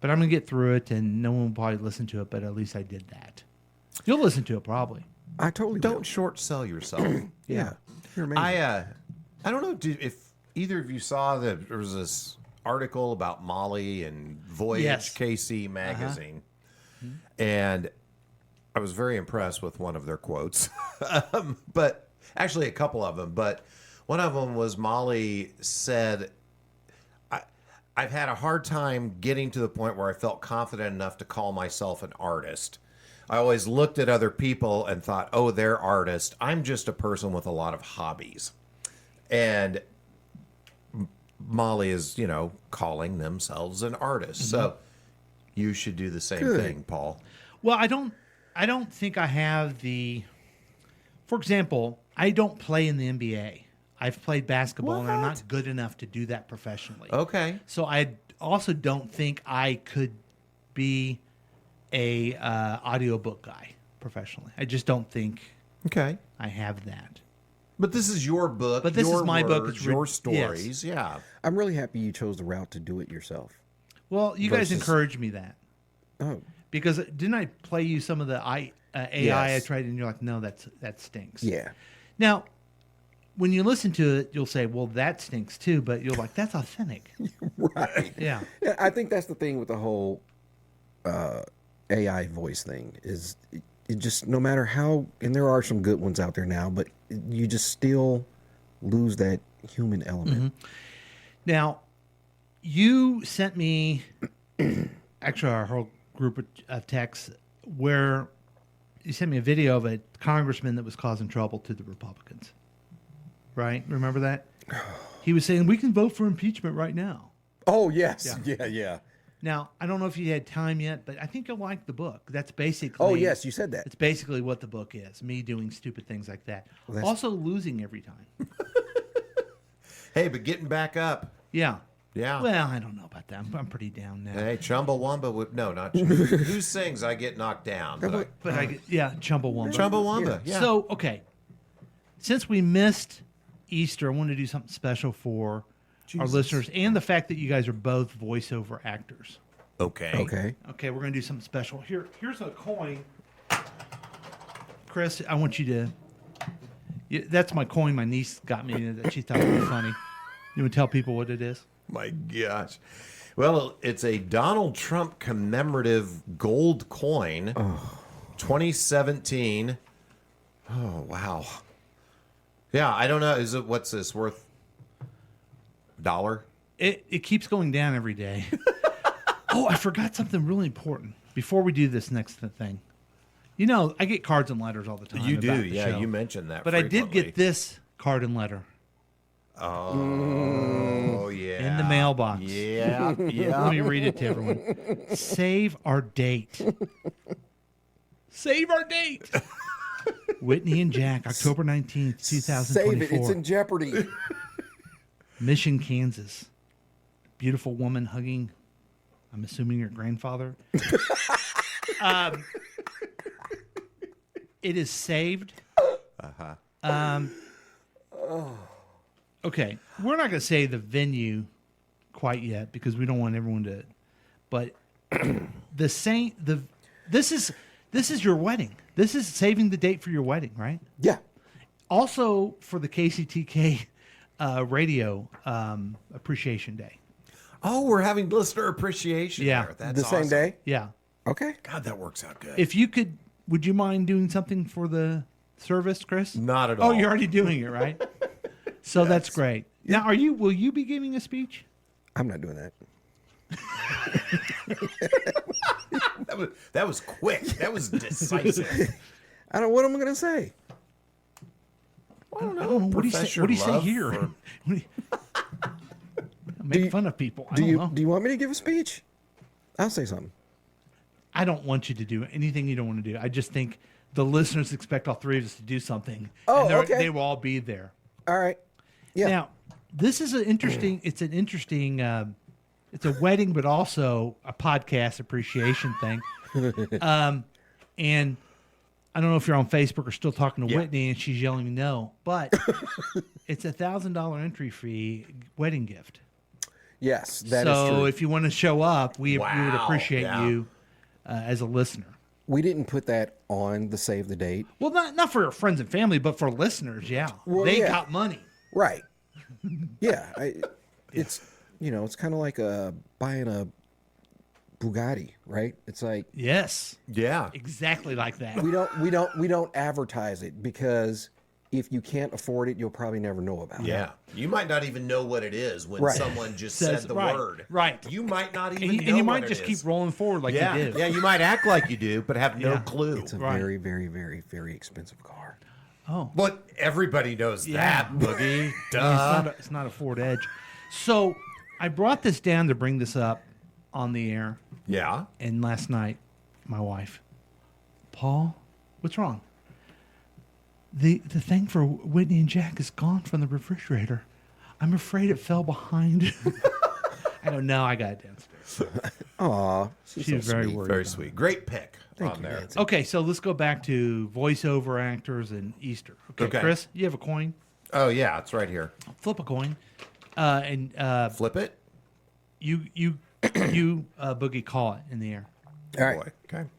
Speaker 2: but I'm gonna get through it, and no one will probably listen to it, but at least I did that. You'll listen to it probably.
Speaker 4: I totally
Speaker 3: Don't
Speaker 4: will.
Speaker 3: short sell yourself.
Speaker 4: Yeah. You're amazing.
Speaker 3: I don't know if either of you saw that there was this article about Molly and Voyage
Speaker 2: Yes.
Speaker 3: KC magazine, and I was very impressed with one of their quotes. But actually, a couple of them. But one of them was Molly said, "I've had a hard time getting to the point where I felt confident enough to call myself an artist." I always looked at other people and thought, oh, they're artists. I'm just a person with a lot of hobbies. And Molly is, calling themselves an artist. So you should do the same
Speaker 4: Good.
Speaker 3: thing, Paul.
Speaker 2: Well, I don't think I have the. For example, I don't play in the NBA. I've played basketball, and I'm not good enough to do that professionally.
Speaker 3: Okay.
Speaker 2: So I also don't think I could be a audiobook guy professionally. I just don't think
Speaker 3: Okay.
Speaker 2: I have that.
Speaker 3: But this is your book.
Speaker 2: But this is
Speaker 3: your
Speaker 2: my book.
Speaker 3: words,
Speaker 2: It's
Speaker 3: your
Speaker 2: yes.
Speaker 3: stories. Yeah.
Speaker 4: I'm really happy you chose the route to do it yourself.
Speaker 2: Well, you guys
Speaker 4: versus-
Speaker 2: encouraged me that
Speaker 4: Oh,
Speaker 2: because didn't I play you some of the AI
Speaker 4: Yes.
Speaker 2: I tried, and you're like, no, that stinks.
Speaker 4: yeah.
Speaker 2: Now, when you listen to it, you'll say, well, that stinks too, but you're like, that's authentic.
Speaker 4: Right.
Speaker 2: Yeah.
Speaker 4: Yeah, I think that's the thing with the whole AI voice thing is it just no matter how, and there are some good ones out there now, but you just still lose that human element.
Speaker 2: Now, you sent me, actually, our whole group of texts where you sent me a video of a congressman that was causing trouble to the Republicans. Right? Remember that? He was saying, we can vote for impeachment right now.
Speaker 4: Oh yes, yeah.
Speaker 2: Now, I don't know if you had time yet, but I think you'll like the book. That's basically.
Speaker 4: Oh yes, you said that.
Speaker 2: It's basically what the book is. Me doing stupid things like that.
Speaker 4: Well, that's-
Speaker 2: Also losing every time.
Speaker 3: Hey, but getting back up.
Speaker 2: Yeah.
Speaker 3: Yeah.
Speaker 2: Well, I don't know about that. I'm pretty down now.
Speaker 3: Hey, Chumbawamba would no, not who sings I Get Knocked Down.
Speaker 2: But I get, yeah, Chumbawamba.
Speaker 3: Chumbawamba. Yeah.
Speaker 2: So, okay. Since we missed Easter, I want to do something special for our listeners and the fact that you guys are both voiceover actors.
Speaker 3: okay.
Speaker 4: Okay.
Speaker 2: Okay, we're going to do something special. Here's a coin. Chris, I want you to. That's my coin my niece got me that she thought was funny. You want to tell people what it is?
Speaker 3: My gosh. Well, it's a Donald Trump commemorative gold coin. 2017. Oh, wow. Yeah, I don't know. What's this worth? $1?
Speaker 2: It keeps going down every day. Oh, I forgot something really important before we do this next thing. You know, I get cards and letters all the time.
Speaker 3: You do,
Speaker 2: about the
Speaker 3: yeah.
Speaker 2: show.
Speaker 3: You mentioned that.
Speaker 2: But I did
Speaker 3: frequently.
Speaker 2: get this card and letter
Speaker 3: Oh, yeah.
Speaker 2: in the mailbox.
Speaker 3: Yeah,
Speaker 2: Let
Speaker 3: yeah.
Speaker 2: me read it to everyone. Save our date. Save our date. Whitney and Jack, October 19th, 2024.
Speaker 4: Save it. It's in jeopardy.
Speaker 2: Mission, Kansas. Beautiful woman hugging, I'm assuming your grandfather. It is saved. Okay, we're not going to say the venue quite yet because we don't want everyone to. But this is your wedding. This is saving the date for your wedding, right?
Speaker 4: Yeah.
Speaker 2: Also for the KCTK radio appreciation day.
Speaker 3: Oh, we're having listener appreciation.
Speaker 2: Yeah.
Speaker 3: there. That's
Speaker 4: The same
Speaker 3: awesome.
Speaker 4: day.
Speaker 2: Yeah.
Speaker 4: Okay.
Speaker 3: God, that works out good.
Speaker 2: If you could, would you mind doing something for the service, Chris?
Speaker 3: Not at
Speaker 2: Oh,
Speaker 3: all.
Speaker 2: you're already doing it, right? So that's great. Now, will you be giving a speech?
Speaker 4: I'm not doing that.
Speaker 3: That was quick. That was decisive.
Speaker 4: I don't. What am I going to say?
Speaker 3: I don't
Speaker 2: I don't know. What do you say?
Speaker 3: Profess
Speaker 2: What do you
Speaker 3: your
Speaker 2: say
Speaker 3: love
Speaker 2: here?
Speaker 3: for-
Speaker 2: What do you- Make fun of people. I
Speaker 4: Do
Speaker 2: don't
Speaker 4: you
Speaker 2: know.
Speaker 4: do you want me to give a speech? I'll say something.
Speaker 2: I don't want you to do anything you don't want to do. I just think the listeners expect all three of us to do something.
Speaker 4: Oh,
Speaker 2: and
Speaker 4: okay.
Speaker 2: They will all be there.
Speaker 4: All right. Yeah.
Speaker 2: Now, this is an interesting. It's an interesting. It's a wedding, but also a podcast appreciation thing. And I don't know if you're on Facebook or still talking to
Speaker 3: Yeah.
Speaker 2: Whitney, and she's yelling no, but it's $1,000 entry fee wedding gift.
Speaker 4: Yes, that is
Speaker 2: So
Speaker 4: true.
Speaker 2: if you want to show up, we would
Speaker 3: Wow,
Speaker 2: appreciate
Speaker 3: yeah.
Speaker 2: you as a listener.
Speaker 4: We didn't put that on the save the date.
Speaker 2: Well, not for friends and family, but for listeners. Yeah,
Speaker 4: Well,
Speaker 2: they
Speaker 4: yeah.
Speaker 2: got money.
Speaker 4: Right. Yeah. It's it's kind of like buying a Bugatti, right? It's like
Speaker 2: Yes,
Speaker 3: Yeah.
Speaker 2: exactly like that.
Speaker 4: we don't advertise it because if you can't afford it, you'll probably never know about it.
Speaker 3: Yeah. You might not even know what it is when
Speaker 4: Right.
Speaker 3: someone just
Speaker 2: Says-
Speaker 3: said the
Speaker 2: right,
Speaker 3: word.
Speaker 2: right.
Speaker 3: You might not even
Speaker 2: And you,
Speaker 3: know
Speaker 2: and you
Speaker 3: what
Speaker 2: might
Speaker 3: it
Speaker 2: just
Speaker 3: is.
Speaker 2: keep rolling forward like
Speaker 3: Yeah.
Speaker 2: you do.
Speaker 3: Yeah, you might act like you do, but have no
Speaker 2: Yeah.
Speaker 3: clue.
Speaker 4: It's a
Speaker 2: Right.
Speaker 4: very, very, very, very expensive car.
Speaker 2: Oh,
Speaker 3: But everybody knows
Speaker 2: Yeah.
Speaker 3: that, Boogie.
Speaker 2: Yeah, it's not a Ford Edge. So I brought this down to bring this up on the air.
Speaker 3: Yeah.
Speaker 2: And last night, my wife, Paul, what's wrong? The thing for Whitney and Jack is gone from the refrigerator. I'm afraid it fell behind. I don't know. I got it downstairs.
Speaker 4: Aw,
Speaker 2: She was very worried.
Speaker 3: Very
Speaker 2: about it.
Speaker 3: sweet. Great pick
Speaker 4: Thank
Speaker 3: on
Speaker 4: you,
Speaker 3: there.
Speaker 4: Nancy.
Speaker 2: Okay, so let's go back to voiceover actors and Easter. Okay, Chris, you have a coin.
Speaker 3: Oh, yeah, it's right here.
Speaker 2: Flip a coin, and
Speaker 3: Flip it.
Speaker 2: you you, Boogie, call it in the air.
Speaker 4: All right.
Speaker 3: Boy. Okay.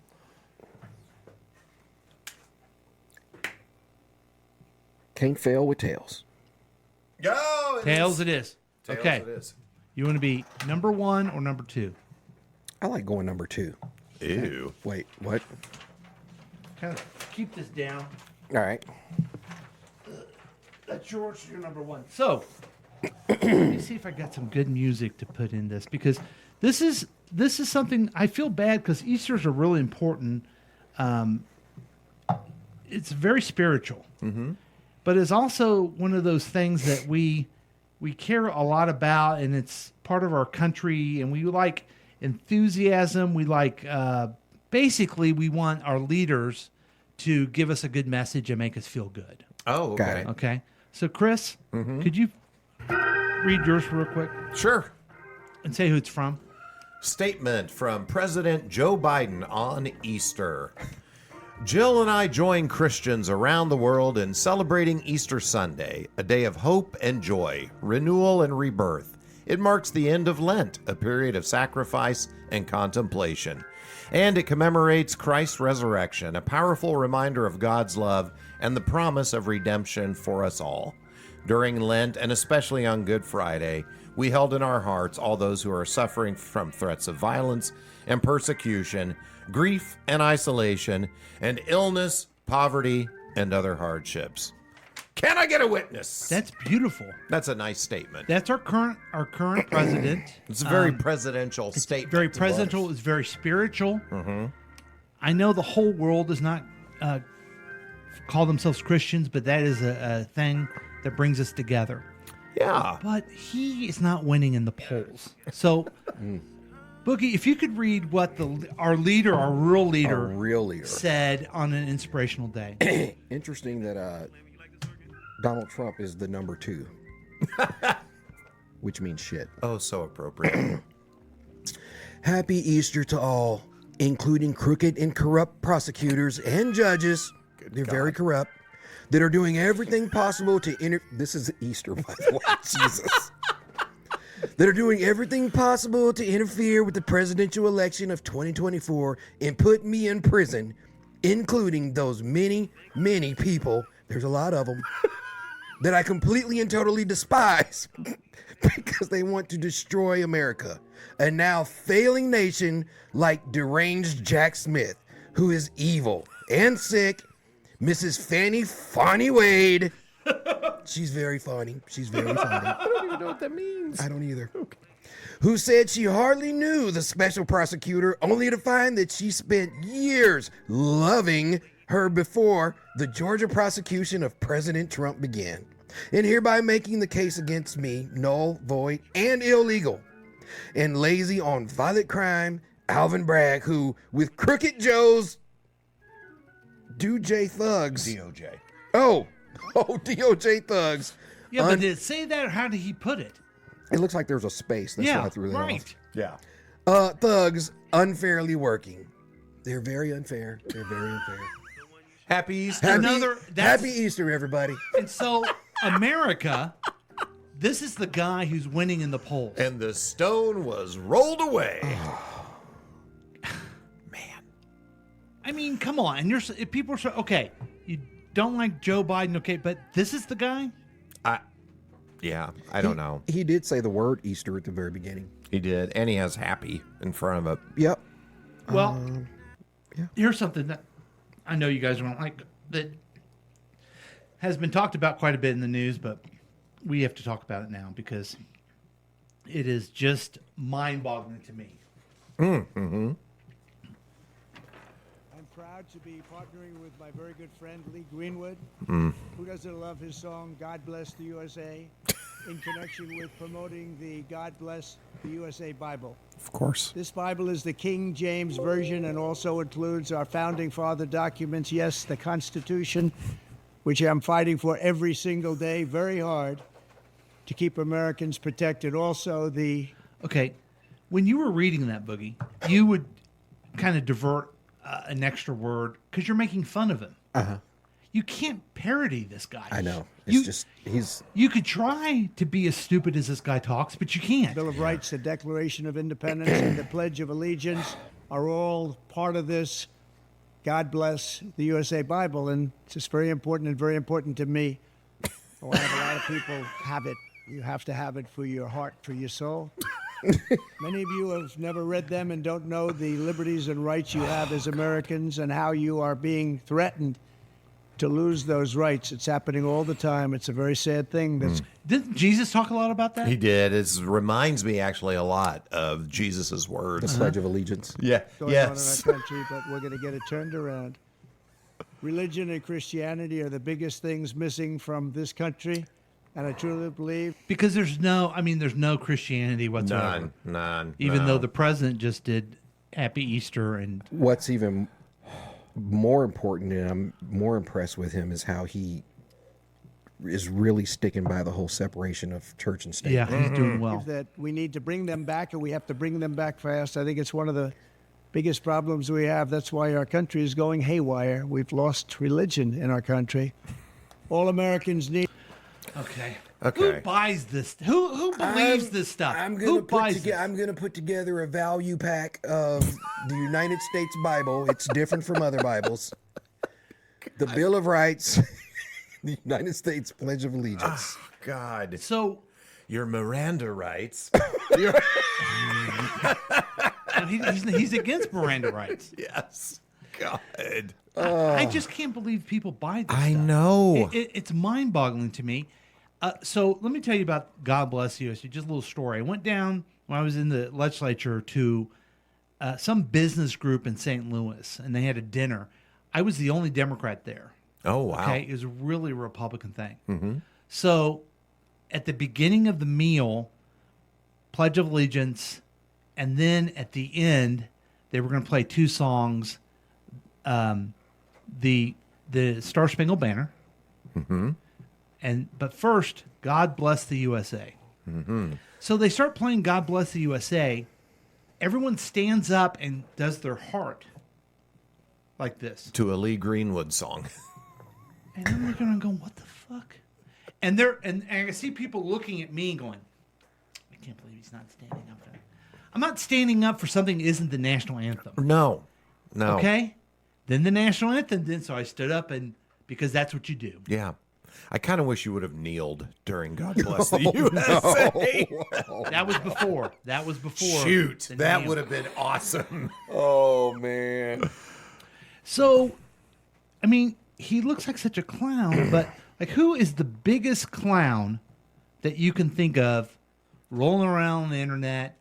Speaker 4: Can't fail with tails.
Speaker 3: Go.
Speaker 2: Tails it is. Okay.
Speaker 3: It is.
Speaker 2: You want to be number 1 or number 2?
Speaker 4: I like going number 2.
Speaker 3: Ew.
Speaker 4: Wait, what?
Speaker 2: Kind of keep this down.
Speaker 4: All right.
Speaker 2: That's yours. You're number 1. So, let me see if I got some good music to put in this, because this is something I feel bad because Easter's are really important. It's very spiritual, but it's also one of those things that we care a lot about, and it's part of our country, and we like enthusiasm. We like basically we want our leaders to give us a good message and make us feel good.
Speaker 3: Oh,
Speaker 4: Got
Speaker 3: okay.
Speaker 4: it.
Speaker 2: Okay, so Chris, could you read yours real quick
Speaker 3: Sure.
Speaker 2: and say who it's from?
Speaker 3: Statement from President Joe Biden on Easter. Jill and I join Christians around the world in celebrating Easter Sunday, a day of hope and joy, renewal and rebirth. It marks the end of Lent, a period of sacrifice and contemplation. And it commemorates Christ's resurrection, a powerful reminder of God's love and the promise of redemption for us all. During Lent, and especially on Good Friday, we held in our hearts all those who are suffering from threats of violence and persecution, grief and isolation, and illness, poverty, and other hardships. Can I get a witness?
Speaker 2: That's beautiful.
Speaker 3: That's a nice statement.
Speaker 2: That's our current president.
Speaker 3: It's a very presidential
Speaker 2: It's
Speaker 3: statement.
Speaker 2: very presidential. It's very spiritual. I know the whole world does not call themselves Christians, but that is a thing that brings us together.
Speaker 3: Yeah.
Speaker 2: But he is not winning in the polls. So, Boogie, if you could read what our leader, our real leader,
Speaker 4: Real leader.
Speaker 2: said on an inspirational day.
Speaker 4: Interesting that Donald Trump is the number 2, which means shit.
Speaker 3: Oh, so appropriate.
Speaker 4: Happy Easter to all, including crooked and corrupt prosecutors and judges. They're very corrupt. That are doing everything possible to This is Easter, by the way. Jesus. That are doing everything possible to interfere with the presidential election of 2024 and put me in prison, including those many, many people. There's a lot of them. That I completely and totally despise because they want to destroy America. A now failing nation like deranged Jack Smith, who is evil and sick. Mrs. Fannie Wade. She's very funny. She's very funny.
Speaker 3: I don't even know what that means.
Speaker 4: I don't either. Okay. Who said she hardly knew the special prosecutor, only to find that she spent years loving her before the Georgia prosecution of President Trump began, and hereby making the case against me null, void, and illegal. And lazy on violent crime, Alvin Bragg, who, with Crooked Joe's DOJ thugs.
Speaker 3: DOJ.
Speaker 4: Oh, DOJ thugs.
Speaker 2: Yeah, but did it say that, or how did he put it?
Speaker 4: It looks like there's a space. That's why I threw that
Speaker 2: right.
Speaker 3: Yeah.
Speaker 4: off. Thugs unfairly working. They're very unfair. They're very unfair.
Speaker 3: Happy Easter.
Speaker 4: Happy Easter, everybody.
Speaker 2: And so, America, this is the guy who's winning in the polls.
Speaker 3: And the stone was rolled away.
Speaker 2: I mean, come on. And if people are okay, you don't like Joe Biden, okay, but this is the guy?
Speaker 3: Yeah, I don't know.
Speaker 4: He did say the word Easter at the very beginning.
Speaker 3: He did. And he has happy in front of it.
Speaker 4: Yep.
Speaker 2: Well, here's something that I know you guys don't like that has been talked about quite a bit in the news, but we have to talk about it now because it is just mind-boggling to me.
Speaker 6: I'm proud to be partnering with my very good friend Lee Greenwood, who doesn't love his song God Bless the USA, in connection with promoting the God Bless the USA Bible.
Speaker 3: Of course.
Speaker 6: This Bible is the King James Version and also includes our founding father documents, yes, the Constitution, which I'm fighting for every single day, very hard, to keep Americans protected. Also,
Speaker 2: Okay, when you were reading that, Boogie, you would kind of divert an extra word because you're making fun of him. you can't parody this guy.
Speaker 4: I know. It's
Speaker 2: You,
Speaker 4: just he's
Speaker 2: you could try to be as stupid as this guy talks, but you can't.
Speaker 6: Bill of Rights, the Declaration of Independence, and the Pledge of Allegiance are all part of this God bless the USA Bible, and it's just very important and very important to me. Oh, I have a lot of people have it. You have to have it for your heart, for your soul. Many of you have never read them and don't know the liberties and rights you have as Americans and how you are being threatened to lose those rights. It's happening all the time. It's a very sad thing.
Speaker 2: Didn't Jesus talk a lot about that?
Speaker 3: He did. It reminds me actually a lot of Jesus's
Speaker 4: the
Speaker 3: words.
Speaker 4: Pledge of Allegiance.
Speaker 3: Yeah.
Speaker 6: Going
Speaker 3: Yes.
Speaker 6: on in our country, but we're going to get it turned around. Religion and Christianity are the biggest things missing from this country, and I truly believe
Speaker 2: Because there's no Christianity whatsoever.
Speaker 3: None.
Speaker 2: Even
Speaker 3: no.
Speaker 2: though the president just did Happy Easter and
Speaker 4: What's even more important, and I'm more impressed with him, is how he is really sticking by the whole separation of church and state.
Speaker 2: yeah, he's doing well.
Speaker 6: that we need to bring them back, and we have to bring them back fast. I think it's one of the biggest problems we have. That's why our country is going haywire. We've lost religion in our country. All Americans need.
Speaker 2: Okay.
Speaker 3: Okay.
Speaker 2: Who buys this? Who believes this stuff? Who buys this?
Speaker 4: I'm gonna put together a value pack of the United States Bible. It's different from other Bibles. The Bill of Rights, the United States Pledge of Allegiance.
Speaker 3: God.
Speaker 2: So
Speaker 3: Your Miranda rights.
Speaker 2: he's against Miranda rights.
Speaker 3: Yes. God.
Speaker 2: I just can't believe people buy this
Speaker 3: I
Speaker 2: stuff.
Speaker 3: know.
Speaker 2: It's mind-boggling to me. So let me tell you about God Bless USA. Just a little story. I went down when I was in the legislature to some business group in St. Louis, and they had a dinner. I was the only Democrat there.
Speaker 3: Oh, wow.
Speaker 2: Okay, it was really a Republican thing. Mm-hmm. So at the beginning of the meal, Pledge of Allegiance, and then at the end, they were going to play two songs. The Star Spangled Banner, but first, God Bless the USA. So they start playing God Bless the USA. Everyone stands up and does their heart like this,
Speaker 3: To a Lee Greenwood song.
Speaker 2: and I'm looking around going, "What the fuck?" And I see people looking at me going, "I can't believe he's not standing up for that." I'm not standing up for something that isn't the national anthem.
Speaker 3: No.
Speaker 2: Okay. Then the national anthem. Then so I stood up because that's what you do.
Speaker 3: Yeah. I kind of wish you would have kneeled during God Bless the USA.
Speaker 2: That was before. That was before.
Speaker 3: Shoot.
Speaker 2: the
Speaker 3: That
Speaker 2: kneel.
Speaker 3: would have been awesome.
Speaker 4: Oh man.
Speaker 2: So, I mean, he looks like such a clown, but like, who is the biggest clown that you can think of rolling around on the internet?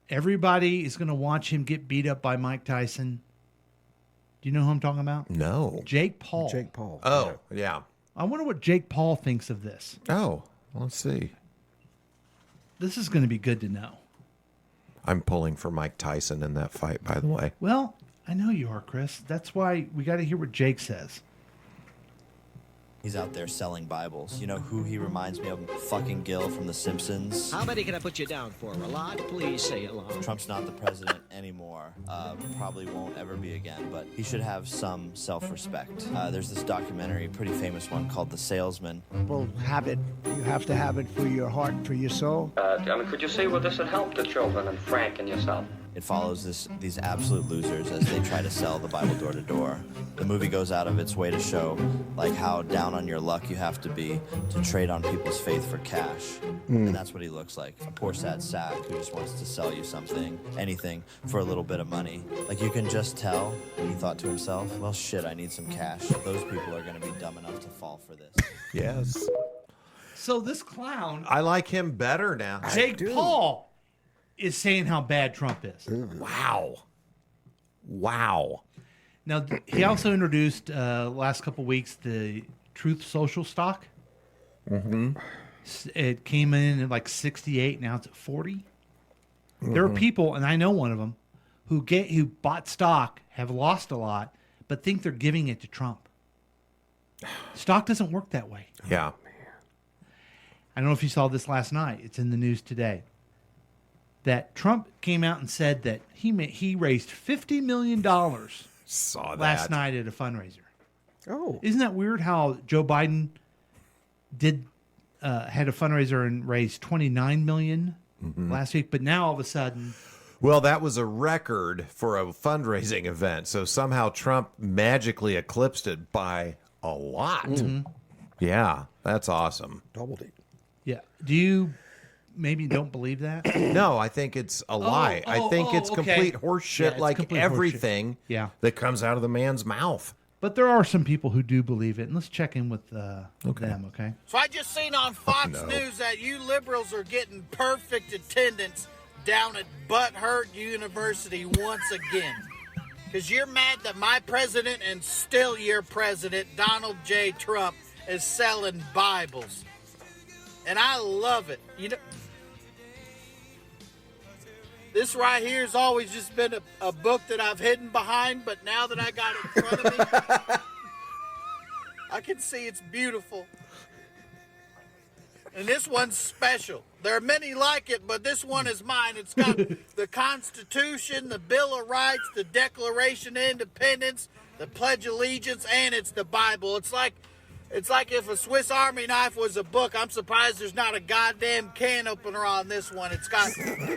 Speaker 2: Everybody is going to watch him get beat up by Mike Tyson. Do you know who I'm talking about?
Speaker 3: No.
Speaker 2: Jake Paul.
Speaker 4: Jake Paul.
Speaker 3: Oh, yeah.
Speaker 2: I wonder what Jake Paul thinks of this.
Speaker 3: Oh, let's see.
Speaker 2: This is going to be good to know.
Speaker 3: I'm pulling for Mike Tyson in that fight, by the way.
Speaker 2: Well, I know you are, Chris. That's why we got to hear what Jake says.
Speaker 7: He's out there selling Bibles. You know who he reminds me of? Fucking Gil from The Simpsons.
Speaker 8: How many can I put you down for? A lot? Please say hello.
Speaker 7: Trump's not the president anymore. Probably won't ever be again, but he should have some self-respect. There's this documentary, pretty famous one, called The Salesman.
Speaker 6: People have it. You have to have it for your heart, for your soul.
Speaker 9: Could you see where this would help the children and Frank and yourself?
Speaker 7: It follows these absolute losers as they try to sell the Bible door to door. The movie goes out of its way to show like how down on your luck you have to be to trade on people's faith for cash. And that's what he looks like. A poor sad sack who just wants to sell you something, anything, for a little bit of money. Like you can just tell he thought to himself, well shit, I need some cash. Those people are gonna be dumb enough to fall for this.
Speaker 3: Yes.
Speaker 2: So this clown,
Speaker 3: I like him better now.
Speaker 2: Jake Paul, is saying how bad Trump is.
Speaker 3: Wow. Wow.
Speaker 2: Now, he also introduced last couple weeks the Truth Social stock. Mm-hmm. It came in at like 68. Now it's at 40. There are people, and I know one of them, who bought stock, have lost a lot, but think they're giving it to Trump. Stock doesn't work that way.
Speaker 3: Yeah.
Speaker 2: I don't know if you saw this last night. It's in the news today. That Trump came out and said that he raised $50 million
Speaker 3: Saw that.
Speaker 2: last night at a fundraiser.
Speaker 4: Oh.
Speaker 2: Isn't that weird how Joe Biden did had a fundraiser and raised $29 million last week, but now all of a sudden,
Speaker 3: Well, that was a record for a fundraising event. So somehow Trump magically eclipsed it by a lot. Yeah, that's awesome.
Speaker 4: Doubled it.
Speaker 2: yeah. Do you maybe don't believe that?
Speaker 3: No, I think it's a lie. I think it's
Speaker 2: okay.
Speaker 3: complete horse
Speaker 2: Yeah,
Speaker 3: shit,
Speaker 2: it's
Speaker 3: like
Speaker 2: complete horse shit.
Speaker 3: everything
Speaker 2: Yeah.
Speaker 3: that comes out of the man's mouth.
Speaker 2: But there are some people who do believe it, and let's check in with them. Okay.
Speaker 10: So I just seen on Fox News that you liberals are getting perfect attendance down at Butthurt University once again. Because you're mad that my president and still your president, Donald J. Trump, is selling Bibles. And I love it. You know, this right here has always just been a book that I've hidden behind, but now that I got it in front of me, I can see it's beautiful. And this one's special. There are many like it, but this one is mine. It's got the Constitution, the Bill of Rights, the Declaration of Independence, the Pledge of Allegiance, and it's the Bible. It's like if a Swiss Army knife was a book. I'm surprised there's not a goddamn can opener on this one. It's got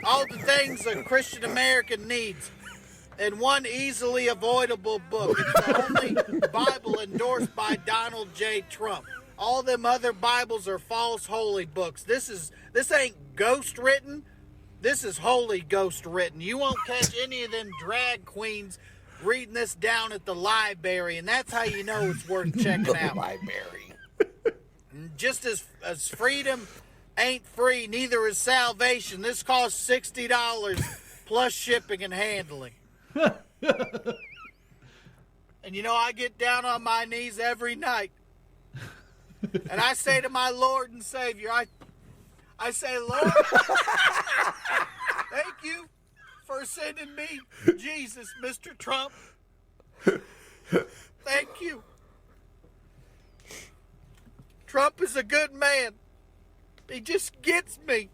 Speaker 10: all the things a Christian American needs in one easily avoidable book. It's the only Bible endorsed by Donald J. Trump. All them other Bibles are false holy books. This ain't ghost written. This is holy ghost written. You won't catch any of them drag queens reading this down at the library, and that's how you know it's worth checking out.
Speaker 4: Library.
Speaker 10: Just as freedom ain't free, neither is salvation. This costs $60 plus shipping and handling. And you know, I get down on my knees every night. And I say to my Lord and Savior, I say, Lord, thank you for sending me Jesus, Mr. Trump. Thank you. Trump is a good man. He just gets me.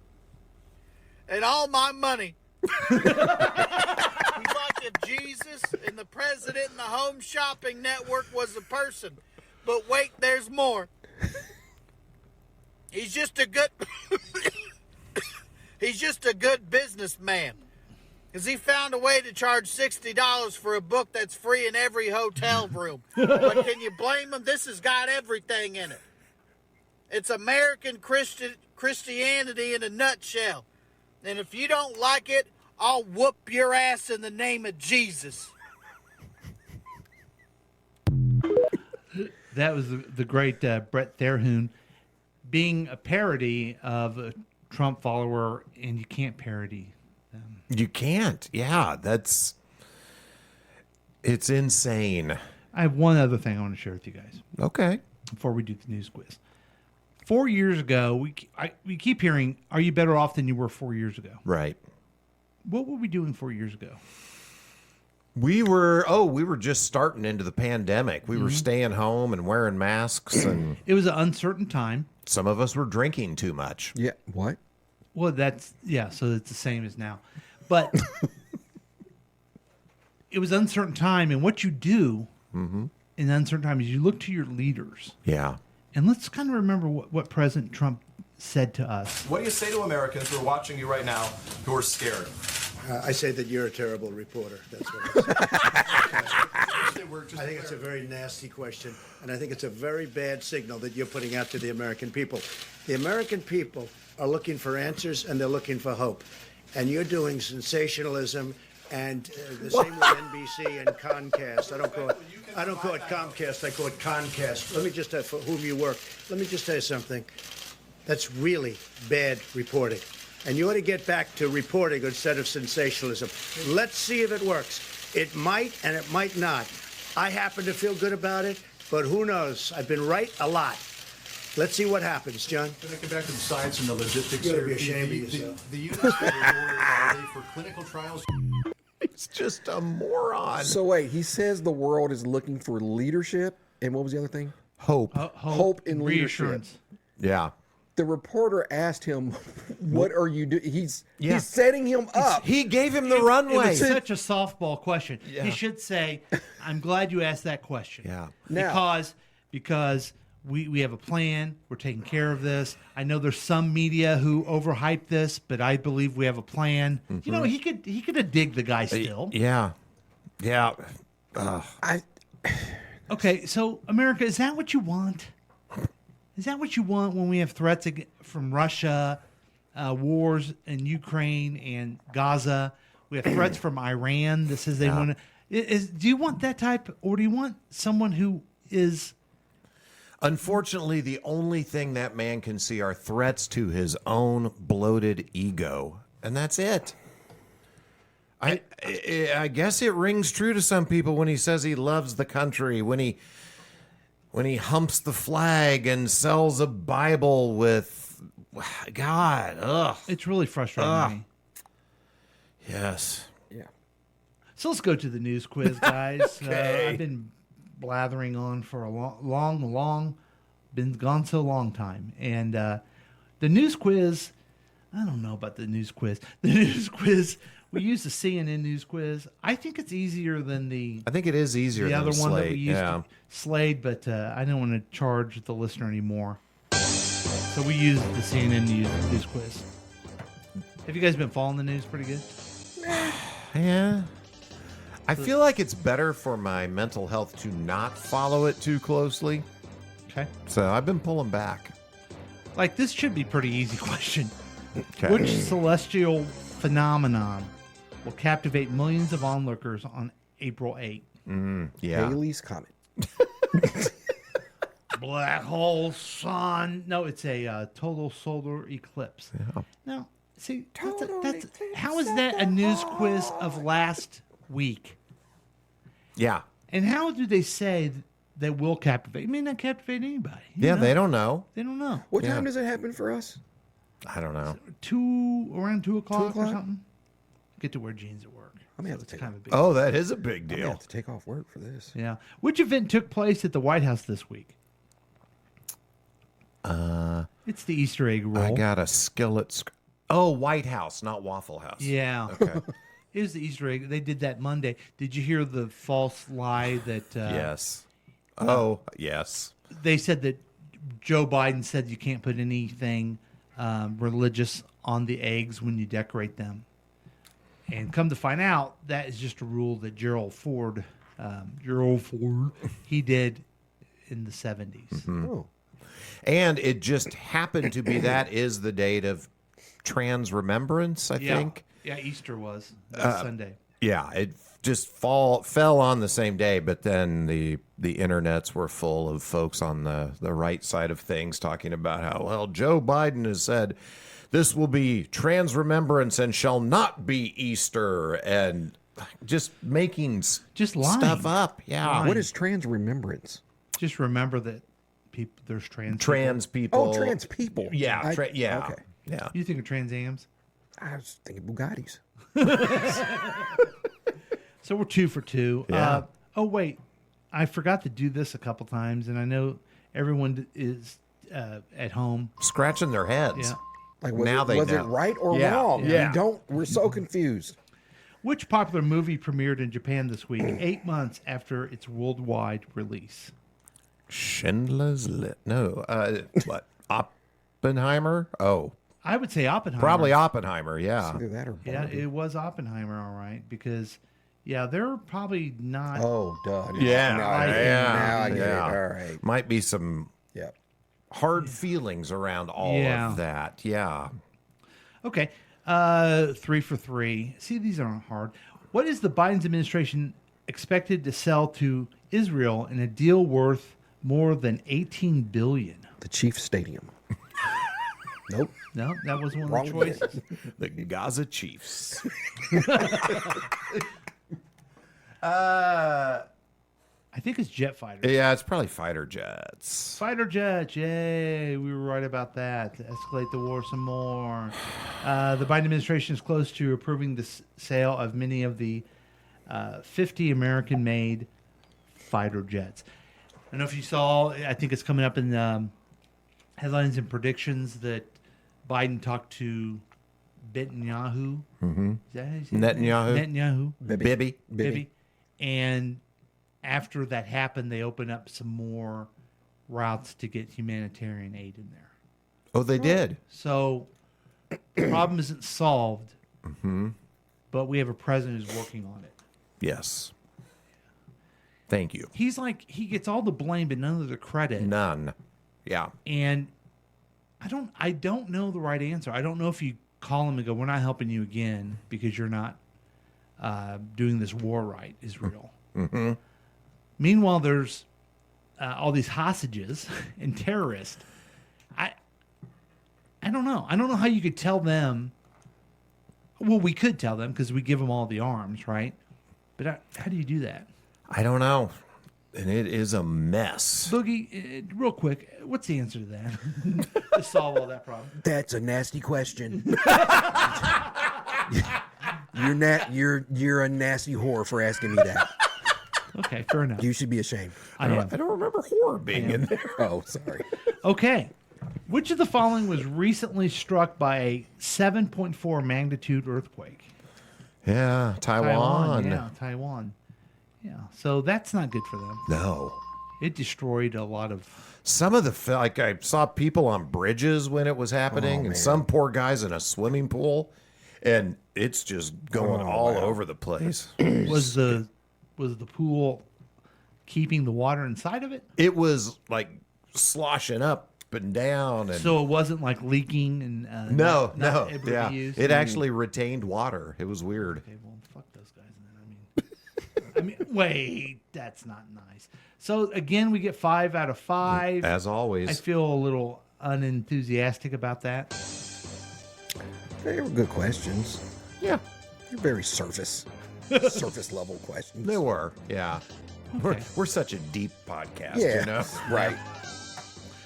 Speaker 10: And all my money. He's like if Jesus and the president and the Home Shopping Network was a person. But wait, there's more. He's just a good he's just a good businessman. Because he found a way to charge $60 for a book that's free in every hotel room. But can you blame him? This has got everything in it. It's American Christianity in a nutshell. And if you don't like it, I'll whoop your ass in the name of Jesus.
Speaker 2: That was the great Brett Terhune being a parody of a Trump follower, and you can't parody them.
Speaker 3: You can't. Yeah, it's insane.
Speaker 2: I have one other thing I want to share with you guys
Speaker 3: Okay.
Speaker 2: before we do the news quiz. 4 years ago, we keep hearing, "Are you better off than you were 4 years ago?"
Speaker 3: Right.
Speaker 2: What were we doing 4 years ago?
Speaker 3: We were just starting into the pandemic. We were staying home and wearing masks, and
Speaker 2: It was an uncertain time.
Speaker 3: some of us were drinking too much.
Speaker 4: Yeah. What?
Speaker 2: Well, so it's the same as now. But it was uncertain time, and what you do in uncertain time is you look to your leaders.
Speaker 3: Yeah.
Speaker 2: And let's kind of remember what President Trump said to us.
Speaker 11: What do you say to Americans who are watching you right now who are scared?
Speaker 6: I say that you're a terrible reporter. That's what I say. I think it's a very nasty question, and I think it's a very bad signal that you're putting out to the American people. The American people are looking for answers, and they're looking for hope. And you're doing sensationalism, and the same with NBC and Comcast. I don't call it Comcast. I call it Concast. Let me just for whom you work. Let me just tell you something. That's really bad reporting. And you ought to get back to reporting instead of sensationalism. Let's see if it works. It might and it might not. I happen to feel good about it, but who knows? I've been right a lot. Let's see what happens, John.
Speaker 11: Can I get back to the science and the logistics?
Speaker 6: You ought to be ashamed of yourself.
Speaker 11: The units that were ordered, are they for clinical trials?
Speaker 3: He's just a moron.
Speaker 4: So wait, he says the world is looking for leadership, and what was the other thing?
Speaker 3: Hope.
Speaker 4: Hope and leadership.
Speaker 2: reassurance.
Speaker 3: Yeah.
Speaker 4: The reporter asked him, "What are you doing?" He's
Speaker 3: Yeah.
Speaker 4: setting him up.
Speaker 3: He gave him the
Speaker 2: It
Speaker 3: runway.
Speaker 2: was such a softball question.
Speaker 3: Yeah.
Speaker 2: He should say, "I'm glad you asked that question."
Speaker 3: Yeah.
Speaker 4: Now-
Speaker 2: because we have a plan. We're taking care of this. I know there's some media who overhype this, but I believe we have a plan. You know, he could have digged the guy still.
Speaker 3: Yeah. Yeah.
Speaker 2: Okay, so America, is that what you want? Is that what you want when we have threats from Russia, wars in Ukraine and Gaza? We have threats from Iran that says they want to. Do you want that type, or do you want someone who is?
Speaker 3: Unfortunately, the only thing that man can see are threats to his own bloated ego, and that's it. I guess it rings true to some people when he says he loves the country, when he humps the flag and sells a Bible with God. Ugh.
Speaker 2: It's really frustrating me.
Speaker 3: Yes.
Speaker 4: Yeah.
Speaker 2: So let's go to the news quiz, guys.
Speaker 3: Okay.
Speaker 2: I've been blathering on for a long, been gone so long time, and the news quiz. I don't know about the news quiz. The news quiz. We use the CNN news quiz. I think it's easier than
Speaker 3: I think it is easier
Speaker 2: the
Speaker 3: than
Speaker 2: other one
Speaker 3: Slate.
Speaker 2: that we used,
Speaker 3: Yeah.
Speaker 2: Slade, but I don't want to charge the listener anymore. So we use the CNN news quiz. Have you guys been following the news pretty good?
Speaker 3: Yeah. I feel like it's better for my mental health to not follow it too closely.
Speaker 2: Okay.
Speaker 3: So I've been pulling back.
Speaker 2: Like, this should be pretty easy question.
Speaker 3: Okay.
Speaker 2: Which celestial phenomenon will captivate millions of onlookers on April 8th?
Speaker 3: Yeah.
Speaker 4: Halley's Comet.
Speaker 2: Black hole sun. No, it's a total solar eclipse.
Speaker 3: Yeah.
Speaker 2: Now, see, that's how is that a news quiz of last week?
Speaker 3: Yeah.
Speaker 2: And how do they say that will captivate? It may not captivate anybody. you
Speaker 3: Yeah,
Speaker 2: know?
Speaker 3: they don't know.
Speaker 2: They don't know.
Speaker 4: What
Speaker 3: Yeah.
Speaker 4: time does it happen for us?
Speaker 3: I don't know.
Speaker 2: Around 2 o'clock or
Speaker 4: o'clock?
Speaker 2: something. Get to wear jeans at work.
Speaker 4: I'm gonna have
Speaker 2: So
Speaker 4: to
Speaker 2: it's
Speaker 4: take
Speaker 2: kind of a big.
Speaker 3: Oh, that is a big
Speaker 4: I'm gonna
Speaker 3: deal.
Speaker 4: have to take off work for this.
Speaker 2: Yeah. Which event took place at the White House this week? It's the Easter egg roll.
Speaker 3: I got a skillet. Oh, White House, not Waffle House.
Speaker 2: Yeah.
Speaker 3: Okay.
Speaker 2: It was the Easter egg. They did that Monday. Did you hear the false lie that?
Speaker 3: Yes. Oh, yes.
Speaker 2: They said that Joe Biden said you can't put anything religious on the eggs when you decorate them. And come to find out, that is just a rule that Gerald Ford, he did in the 70s.
Speaker 4: Oh.
Speaker 3: And it just happened to be that is the date of Trans Remembrance, I think.
Speaker 2: Yeah, Easter was Sunday.
Speaker 3: Yeah, it just fell on the same day, but then the internets were full of folks on the right side of things talking about how, well, Joe Biden has said this will be Trans Remembrance and shall not be Easter, and just making
Speaker 2: Just lying.
Speaker 3: stuff up. Yeah.
Speaker 2: Lying.
Speaker 4: What is trans remembrance?
Speaker 2: Just remember that there's trans
Speaker 3: Trans people.
Speaker 4: Oh, trans people.
Speaker 3: Yeah. Yeah.
Speaker 4: Okay.
Speaker 3: Yeah.
Speaker 2: people. You think of Trans Ams?
Speaker 4: I was thinking Bugattis.
Speaker 2: So we're 2 for 2.
Speaker 3: Yeah.
Speaker 2: Oh, wait. I forgot to do this a couple times, and I know everyone is at home.
Speaker 3: Scratching their heads.
Speaker 2: Yeah.
Speaker 4: Like, was,
Speaker 3: Now
Speaker 4: it,
Speaker 3: they
Speaker 4: was it
Speaker 3: know.
Speaker 4: right or
Speaker 3: Yeah.
Speaker 4: wrong?
Speaker 3: Yeah.
Speaker 4: We're so confused.
Speaker 2: Which popular movie premiered in Japan this week, 8 months after its worldwide release?
Speaker 3: Schindler's List. No. What? Oppenheimer? Oh.
Speaker 2: I would say Oppenheimer.
Speaker 3: Probably Oppenheimer, yeah.
Speaker 4: Either that or
Speaker 2: Yeah,
Speaker 4: Barbie.
Speaker 2: it was Oppenheimer, all right, because, yeah, they're probably not.
Speaker 4: Oh, duh.
Speaker 3: Yeah.
Speaker 4: Now I get it.
Speaker 3: yeah.
Speaker 4: Now I get
Speaker 3: yeah.
Speaker 4: it. All right.
Speaker 3: Might be some
Speaker 4: Yep.
Speaker 3: hard feelings around all
Speaker 2: Yeah.
Speaker 3: of that. Yeah.
Speaker 2: Okay. 3 for 3. See, these aren't hard. What is the Biden administration expected to sell to Israel in a deal worth more than $18 billion?
Speaker 4: The Chiefs Stadium. Nope.
Speaker 2: No, that was one
Speaker 4: Wrong
Speaker 2: of the choices.
Speaker 3: The Gaza Chiefs.
Speaker 2: I think it's jet fighters.
Speaker 3: Yeah, it's probably fighter jets.
Speaker 2: Fighter jets, yay! We were right about that. To escalate the war some more. The Biden administration is close to approving the sale of many of the 50 American-made fighter jets. I don't know if you saw. I think it's coming up in headlines and predictions that Biden talked to Netanyahu.
Speaker 3: Mm-hmm.
Speaker 2: Is that how you say it? Netanyahu.
Speaker 3: Bibi.
Speaker 2: And after that happened, they opened up some more routes to get humanitarian aid in there.
Speaker 3: Oh, they did.
Speaker 2: So the problem isn't solved,
Speaker 3: Mm-hmm.
Speaker 2: but we have a president who's working on it.
Speaker 3: Yes. Thank you.
Speaker 2: He's like, he gets all the blame, but none of the credit.
Speaker 3: None. Yeah.
Speaker 2: And I don't know the right answer. I don't know if you call him and go, we're not helping you again because you're not doing this war right, Israel.
Speaker 3: Mm-hmm.
Speaker 2: Meanwhile, there's all these hostages and terrorists. I don't know. I don't know how you could tell them. Well, we could tell them because we give them all the arms, right? But how do you do that?
Speaker 3: I don't know. And it is a mess.
Speaker 2: Boogie, real quick, what's the answer to that? To solve all that problem?
Speaker 4: That's a nasty question. You're a nasty whore for asking me that.
Speaker 2: Okay, fair enough.
Speaker 4: You should be ashamed.
Speaker 3: I don't remember horror being in there.
Speaker 4: Oh, sorry.
Speaker 2: Okay. Which of the following was recently struck by a 7.4 magnitude earthquake?
Speaker 3: Yeah, Taiwan.
Speaker 2: Yeah, Taiwan. Yeah, so that's not good for them.
Speaker 3: No.
Speaker 2: It destroyed a lot of...
Speaker 3: Some of the, like, I saw people on bridges when it was happening, and
Speaker 4: man.
Speaker 3: some poor guys in a swimming pool, and it's just going all over the place.
Speaker 2: Was the pool keeping the water inside of it?
Speaker 3: It was like sloshing up and down, and
Speaker 2: So it wasn't like leaking and
Speaker 3: no,
Speaker 2: not able to
Speaker 3: yeah,
Speaker 2: be used?
Speaker 3: it actually retained water. It was weird.
Speaker 2: Okay, well, fuck those guys then. I mean, wait, that's not nice. So again, we get 5 out of 5.
Speaker 3: As always.
Speaker 2: I feel a little unenthusiastic about that.
Speaker 4: They were good questions.
Speaker 3: Yeah,
Speaker 4: They're very surface level questions.
Speaker 3: they were. Yeah,
Speaker 2: Okay.
Speaker 3: we're such a deep podcast.
Speaker 4: Yeah,
Speaker 3: You know?
Speaker 4: right.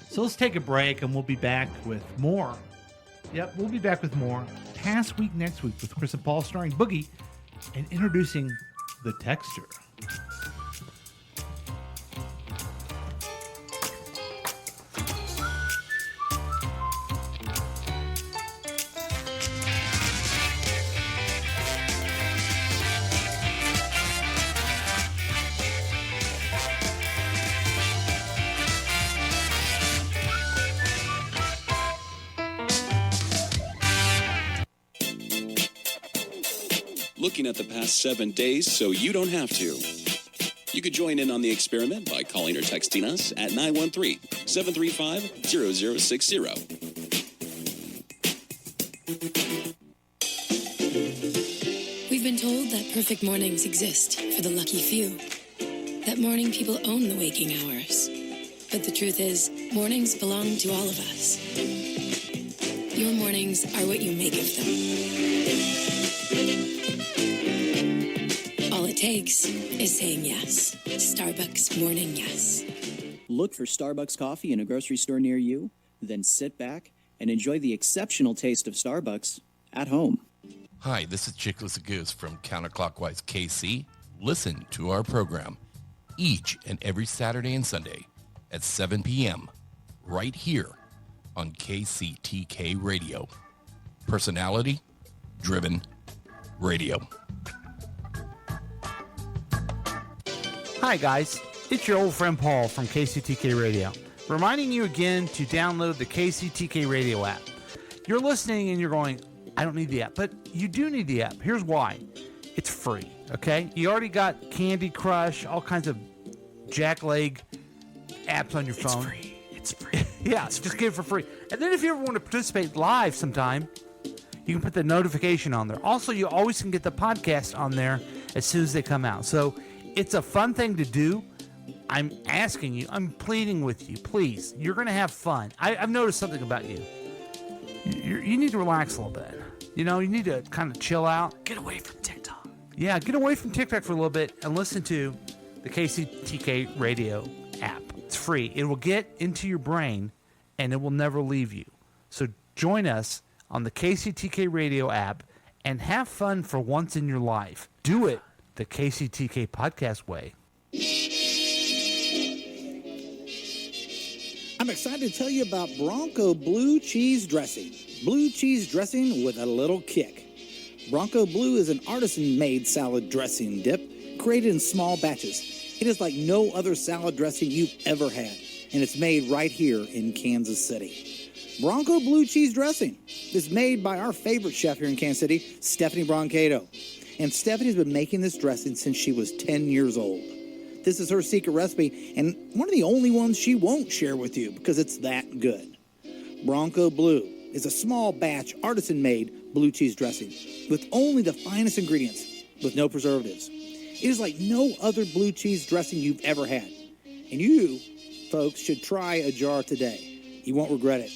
Speaker 2: So let's take a break and we'll be back with more. Yep, we'll be back with more. Past Week Next Week with Chris and Paul starring Boogie and introducing the Texture.
Speaker 12: Looking at the past 7 days so you don't have to. You could join in on the experiment by calling or texting us at 913-735-0060.
Speaker 13: We've been told that perfect mornings exist for the lucky few. That morning people own the waking hours. But the truth is, mornings belong to all of us. Your mornings are what you make of them. All it takes is saying yes. Starbucks Morning Yes.
Speaker 8: Look for Starbucks coffee in a grocery store near you, then sit back and enjoy the exceptional taste of Starbucks at home.
Speaker 14: Hi, this is Chickless Goose from Counterclockwise KC. Listen to our program each and every Saturday and Sunday at 7 p.m. right here on KCTK Radio. Personality driven radio.
Speaker 2: Hi, guys. It's your old friend Paul from KCTK Radio, reminding you again to download the KCTK Radio app. You're listening and you're going, I don't need the app, but you do need the app. Here's why. It's free, okay? You already got Candy Crush, all kinds of jackleg apps on your phone.
Speaker 4: It's free.
Speaker 2: Yeah, just get it for free. And then if you ever want to participate live sometime, you can put the notification on there. Also, you always can get the podcast on there as soon as they come out. So it's a fun thing to do. I'm asking you, I'm pleading with you, please. You're going to have fun. I've noticed something about you. You need to relax a little bit. You know, you need to kind of chill out.
Speaker 8: Get away from TikTok.
Speaker 2: Yeah, get away from TikTok for a little bit and listen to the KCTK Radio app. It's free. It will get into your brain and it will never leave you. So join us on the KCTK Radio app and have fun for once in your life. Do it the KCTK podcast way.
Speaker 15: I'm I'm excited to tell you about Bronco Blue Cheese Dressing. Blue cheese dressing with a little kick. Bronco Blue is an artisan-made salad dressing dip created in small batches. It is like no other salad dressing you've ever had, and it's made right here in Kansas City. Bronco Blue Cheese Dressing is made by our favorite chef here in Kansas City, Stephanie Broncato. And Stephanie's been making this dressing since she was 10 years old. This is her secret recipe, and one of the only ones she won't share with you because it's that good. Bronco Blue is a small batch, artisan-made blue cheese dressing with only the finest ingredients, with no preservatives. It is like no other blue cheese dressing you've ever had. And you, folks, should try a jar today. You won't regret it.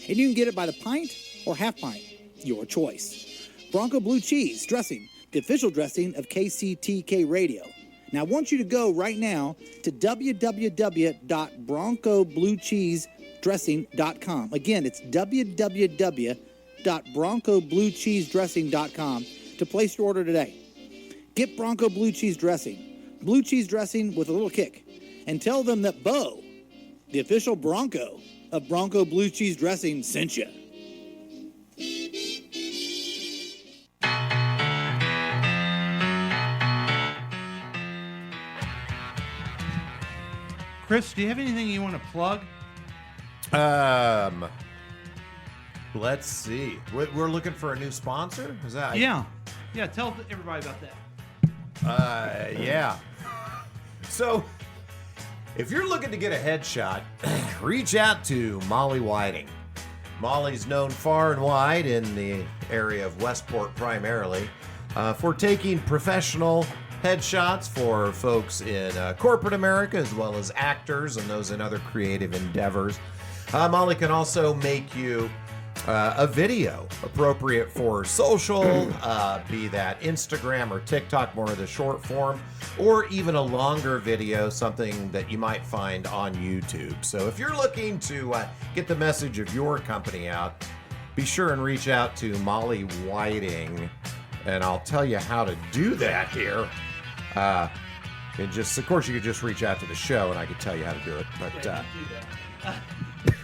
Speaker 15: And you can get it by the pint or half pint, your choice. Bronco Blue Cheese Dressing, the official dressing of KCTK Radio. Now, I want you to go right now to www.broncobluecheesedressing.com. Again, it's www.broncobluecheesedressing.com to place your order today. Get Bronco Blue Cheese Dressing with a little kick, and tell them that Bo, the official Bronco of Bronco Blue Cheese Dressing, sent you.
Speaker 2: Chris, do you have anything you want to plug?
Speaker 3: Let's see. We're looking for a new sponsor? Is that?
Speaker 2: Yeah. Tell everybody about that.
Speaker 3: Yeah. So, if you're looking to get a headshot, reach out to Molly Whiting. Molly's known far and wide in the area of Westport primarily for taking professional headshots for folks in corporate America as well as actors and those in other creative endeavors. Molly can also make you a video appropriate for social, be that Instagram or TikTok, more of the short form, or even a longer video, something that you might find on YouTube. So if you're looking to get the message of your company out, be sure and reach out to Molly Whiting, and I'll tell you how to do that here. And just, of course, you could just reach out to the show, and I could tell you how to do it. But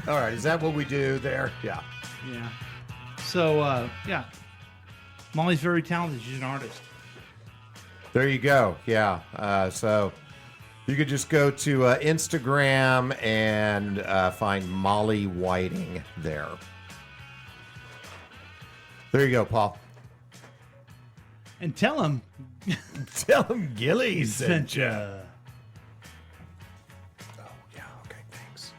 Speaker 3: all right, is that what we do there? Yeah.
Speaker 2: Yeah. So, Molly's very talented. She's an artist.
Speaker 3: There you go. Yeah. So you could just go to Instagram and find Molly Whiting there. There you go, Paul.
Speaker 2: And tell him
Speaker 3: Gilly sent you.
Speaker 2: ya.
Speaker 3: Oh, yeah. Okay, thanks.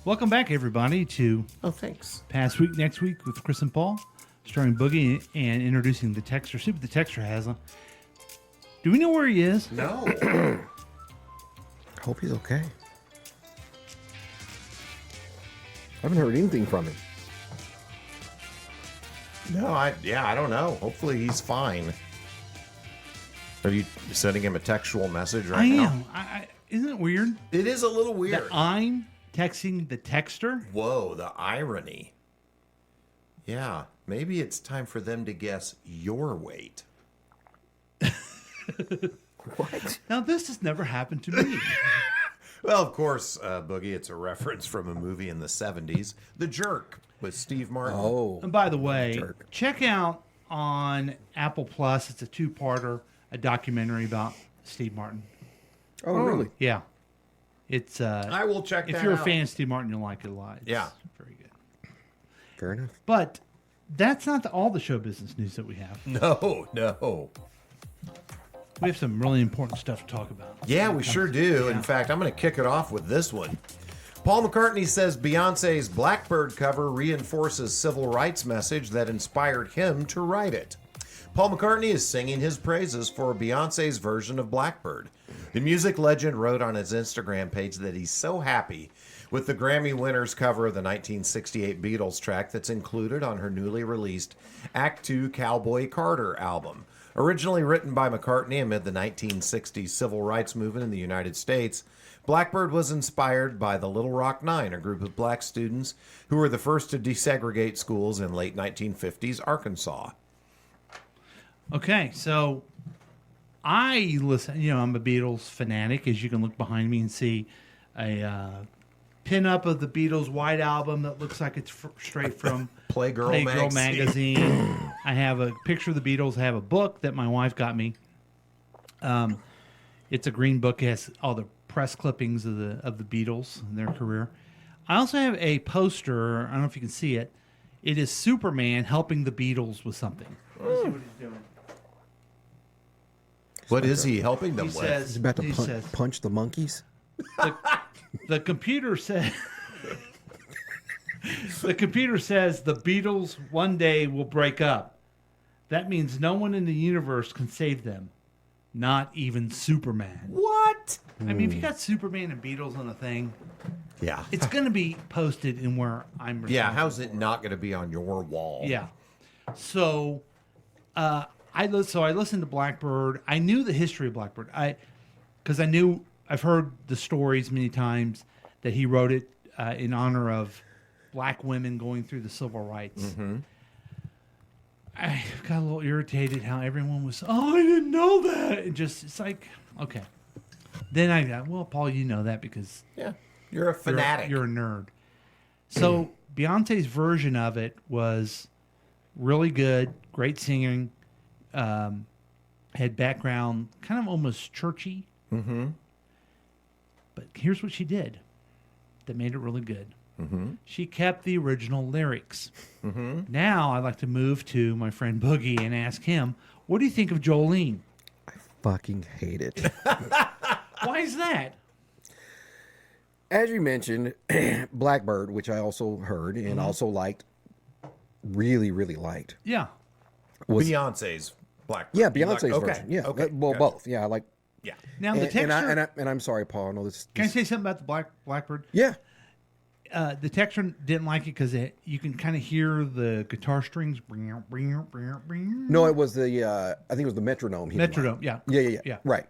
Speaker 2: Welcome back, everybody, to
Speaker 3: thanks.
Speaker 2: Past Week, Next Week with Chris and Paul, starring Boogie and introducing the texter. See what the texter has. Do we know where he is?
Speaker 3: No.
Speaker 4: Hope he's okay. I haven't heard anything from him.
Speaker 3: No, I don't know. Hopefully he's fine. Are you sending him a textual message right now?
Speaker 2: I am. Isn't it weird?
Speaker 3: It is a little weird.
Speaker 2: That I'm texting the texter?
Speaker 3: Whoa, the irony. Yeah, maybe it's time for them to guess your weight.
Speaker 4: What?
Speaker 2: Now, this has never happened to me.
Speaker 3: Well, of course, Boogie, it's a reference from a movie in the 70s, The Jerk, with Steve Martin.
Speaker 4: Oh.
Speaker 2: And by the way, check out on Apple Plus, it's a two-parter, a documentary about Steve Martin.
Speaker 4: Oh, really?
Speaker 2: Yeah. It's
Speaker 3: I will check that out.
Speaker 2: If you're a fan of Steve Martin, you'll like it a lot. It's
Speaker 3: Yeah.
Speaker 2: very good.
Speaker 4: Fair enough.
Speaker 2: But that's not all the show business news that we have.
Speaker 3: No.
Speaker 2: We have some really important stuff to talk about.
Speaker 3: Yeah, we sure do. In fact, I'm going to kick it off with this one. Paul McCartney says Beyonce's Blackbird cover reinforces civil rights message that inspired him to write it. Paul McCartney is singing his praises for Beyonce's version of Blackbird. The music legend wrote on his Instagram page that he's so happy with the Grammy winner's cover of the 1968 Beatles track that's included on her newly released Act II Cowboy Carter album. Originally written by McCartney amid the 1960s civil rights movement in the United States, Blackbird was inspired by the Little Rock Nine, a group of black students who were the first to desegregate schools in late 1950s Arkansas.
Speaker 2: Okay, so I listen, I'm a Beatles fanatic, as you can look behind me and see. pin-up of the Beatles' White Album that looks like it's straight from
Speaker 3: Playgirl
Speaker 2: magazine. I have a picture of the Beatles. I have a book that my wife got me. It's a green book. It has all the press clippings of the Beatles and their career. I also have a poster. I don't know if you can see it. It is Superman helping the Beatles with something. Let's see what he's doing.
Speaker 3: What is he helping them
Speaker 2: He
Speaker 3: with?
Speaker 2: says-
Speaker 4: He's about to
Speaker 2: he says-
Speaker 4: punch the monkeys.
Speaker 2: The computer says the computer says the Beatles one day will break up. That means no one in the universe can save them, not even Superman.
Speaker 3: What?
Speaker 2: I mean, if you got Superman and Beatles on a thing,
Speaker 3: Yeah.
Speaker 2: it's going to be posted in where I'm.
Speaker 3: Yeah, how's it not going to be on your wall?
Speaker 2: Yeah. So, I listened to Blackbird. I knew the history of Blackbird. Because I've heard the stories many times that he wrote it in honor of black women going through the civil rights.
Speaker 3: Mm-hmm.
Speaker 2: I got a little irritated how everyone was, I didn't know that. It's like, okay. Then I got, well, Paul, you know that because
Speaker 3: you're a fanatic.
Speaker 2: You're a nerd. So Beyonce's version of it was really good, great singing, had background, kind of almost churchy.
Speaker 3: Mm-hmm.
Speaker 2: But here's what she did that made it really good.
Speaker 3: Mm-hmm.
Speaker 2: She kept the original lyrics.
Speaker 3: Mm-hmm.
Speaker 2: Now I'd like to move to my friend Boogie and ask him, what do you think of Jolene?
Speaker 4: Fucking hate it.
Speaker 2: Why is that?
Speaker 4: As you mentioned, Blackbird, which I also heard and also liked, really, really liked.
Speaker 2: Yeah.
Speaker 4: Was
Speaker 3: Beyonce's Blackbird.
Speaker 4: Yeah, Beyonce's
Speaker 3: Okay.
Speaker 4: version. Yeah,
Speaker 3: Okay.
Speaker 4: well,
Speaker 3: Gotcha.
Speaker 4: both. Yeah, I like.
Speaker 3: Yeah.
Speaker 2: Now the texture.
Speaker 4: And I'm sorry, Paul. I know this.
Speaker 2: Can I say something about the Blackbird?
Speaker 4: Yeah.
Speaker 2: The texture didn't like it because you can kind of hear the guitar strings.
Speaker 4: No, it was the. I think it was the metronome. he didn't
Speaker 2: Metronome,
Speaker 4: like.
Speaker 2: yeah.
Speaker 4: Yeah. Right.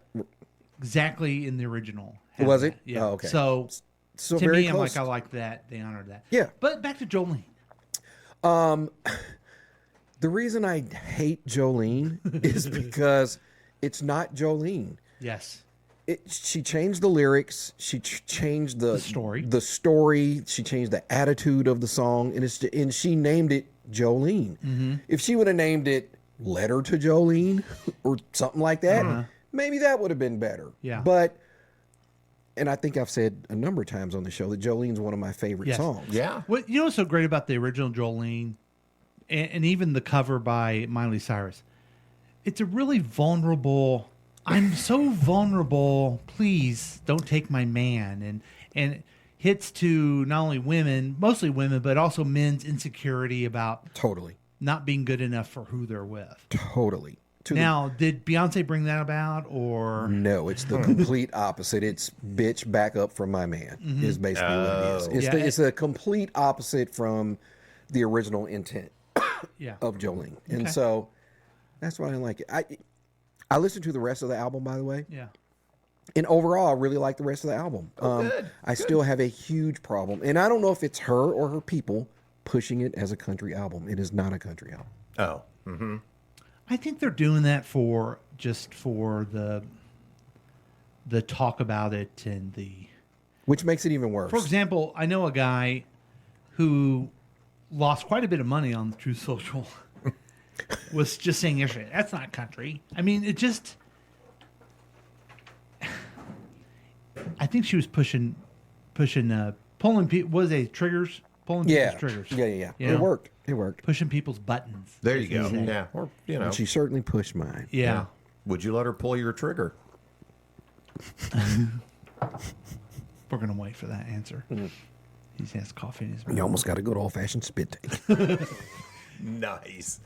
Speaker 2: Exactly in the original.
Speaker 4: Was it?
Speaker 2: Yeah.
Speaker 4: Oh, okay.
Speaker 2: So to
Speaker 4: very
Speaker 2: me, I'm
Speaker 4: close.
Speaker 2: like, I like that. They honored that.
Speaker 4: Yeah.
Speaker 2: But back to Jolene.
Speaker 4: The reason I hate Jolene is because it's not Jolene.
Speaker 2: Yes.
Speaker 4: She changed the lyrics. She changed the
Speaker 2: story.
Speaker 4: The story. She changed the attitude of the song, and she named it Jolene.
Speaker 2: Mm-hmm.
Speaker 4: If she would have named it "Letter to Jolene" or something like that, maybe that would have been better.
Speaker 2: Yeah.
Speaker 4: But, and I think I've said a number of times on the show that Jolene's one of my favorite
Speaker 2: Yes.
Speaker 4: songs.
Speaker 3: Yeah.
Speaker 2: What you know what's so great about the original Jolene, and even the cover by Miley Cyrus? It's a really vulnerable. I'm so vulnerable. Please don't take my man, and hits to not only women, mostly women, but also men's insecurity about
Speaker 4: Totally.
Speaker 2: not being good enough for who they're with.
Speaker 4: Totally.
Speaker 2: Now, did Beyonce bring that about, or
Speaker 4: No, it's the complete opposite. It's bitch back up from my man is basically what it is. It's,
Speaker 2: Yeah,
Speaker 4: it's the complete opposite from the original intent
Speaker 2: yeah?
Speaker 4: of Jolene. And
Speaker 2: Okay.
Speaker 4: so that's why I like it. I listened to the rest of the album, by the way.
Speaker 2: Yeah.
Speaker 4: And overall, I really like the rest of the album.
Speaker 3: Good.
Speaker 4: I still have a huge problem. And I don't know if it's her or her people pushing it as a country album. It is not a country album.
Speaker 3: Oh. Mm-hmm.
Speaker 2: I think they're doing that for the talk about it and the.
Speaker 4: Which makes it even worse.
Speaker 2: For example, I know a guy who lost quite a bit of money on the Truth Social. Was just saying yesterday, that's not country. I mean, it just. I think she was pulling people. Was they triggers? Pulling
Speaker 4: Yeah.
Speaker 2: people's triggers.
Speaker 4: Yeah.
Speaker 2: You
Speaker 4: It
Speaker 2: know?
Speaker 4: worked. It worked.
Speaker 2: Pushing people's buttons.
Speaker 3: There you
Speaker 2: as they
Speaker 3: go.
Speaker 2: say.
Speaker 3: Yeah. Or, you know.
Speaker 4: And she certainly pushed mine.
Speaker 2: Yeah.
Speaker 3: Would you let her pull your trigger?
Speaker 2: We're gonna wait for that answer. He has coffee in his mouth.
Speaker 4: You almost got a good old fashioned spit take.
Speaker 3: Nice.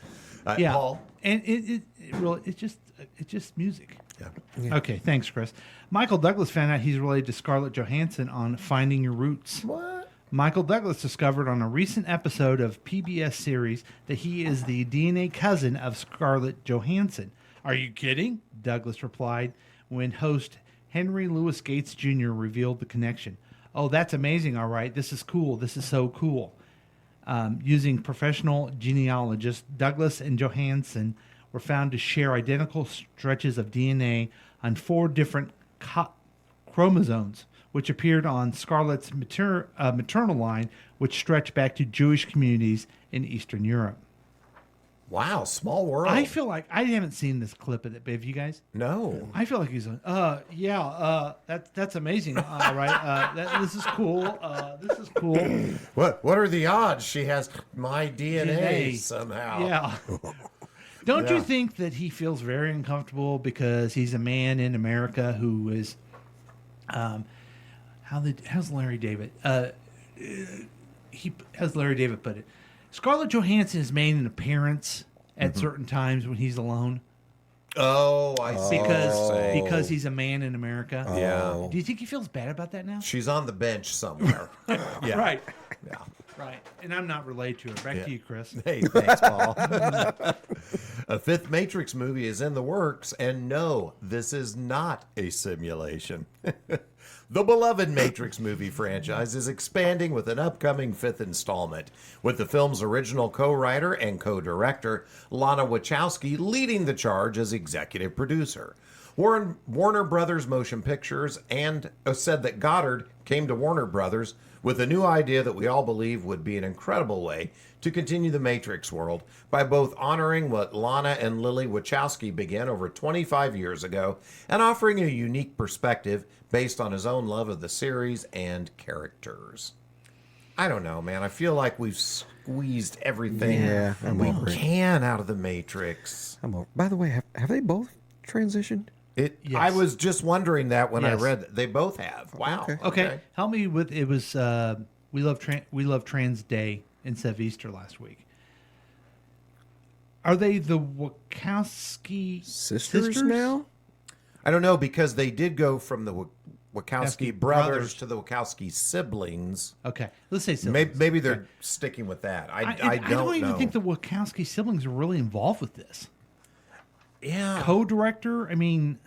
Speaker 2: Yeah,
Speaker 3: Paul?
Speaker 2: and it really it's just music.
Speaker 3: Yeah.
Speaker 2: Okay, thanks, Chris. Michael Douglas found out he's related to Scarlett Johansson on Finding Your Roots.
Speaker 3: What?
Speaker 2: Michael Douglas discovered on a recent episode of PBS series that he is the DNA cousin of Scarlett Johansson. Are you kidding? Douglas replied when host Henry Louis Gates Jr. revealed the connection. Oh, that's amazing. All right. This is cool. This is so cool. Using professional genealogists, Douglas and Johansson were found to share identical stretches of DNA on 4 different chromosomes. which appeared on Scarlett's maternal line, which stretched back to Jewish communities in Eastern Europe.
Speaker 3: Wow, small world.
Speaker 2: I feel like I haven't seen this clip of it, but have you guys?
Speaker 3: No.
Speaker 2: I feel like he's that's amazing. Right, this is cool. This is cool.
Speaker 3: What are the odds she has my DNA somehow?
Speaker 2: Yeah. Don't
Speaker 3: Yeah.
Speaker 2: you think that he feels very uncomfortable because he's a man in America who is, how's Larry David? How's Larry David put it? Scarlett Johansson has made an appearance at certain times when he's alone.
Speaker 3: Oh, I see.
Speaker 2: Because he's a man in America.
Speaker 3: Yeah.
Speaker 2: Do you think he feels bad about that now?
Speaker 3: She's on the bench somewhere. Yeah.
Speaker 2: Right.
Speaker 3: Yeah.
Speaker 2: Right. And I'm not related to her. Back to you, Chris.
Speaker 3: Hey, thanks, Paul. A fifth Matrix movie is in the works, and no, this is not a simulation. The beloved Matrix movie franchise is expanding with an upcoming fifth installment, with the film's original co-writer and co-director, Lana Wachowski, leading the charge as executive producer. Warner Brothers Motion Pictures said that Goddard came to Warner Brothers with a new idea that we all believe would be an incredible way to continue the Matrix world by both honoring what Lana and Lily Wachowski began over 25 years ago and offering a unique perspective based on his own love of the series and characters. I don't know, man. I feel like we've squeezed everything we can out of the Matrix.
Speaker 4: By the way, have they both transitioned?
Speaker 3: Yes. I was just wondering that when I read that. They both have. Wow.
Speaker 2: Okay. Help me with it was We Love Trans Day instead of Easter last week. Are they the Wachowski sisters
Speaker 4: now?
Speaker 3: I don't know, because they did go from the Wachowski brothers to the Wachowski siblings.
Speaker 2: Okay, let's say siblings.
Speaker 3: Maybe they're sticking with that. I don't
Speaker 2: even
Speaker 3: know.
Speaker 2: think the Wachowski siblings are really involved with this.
Speaker 3: Yeah.
Speaker 2: Co-director? I mean,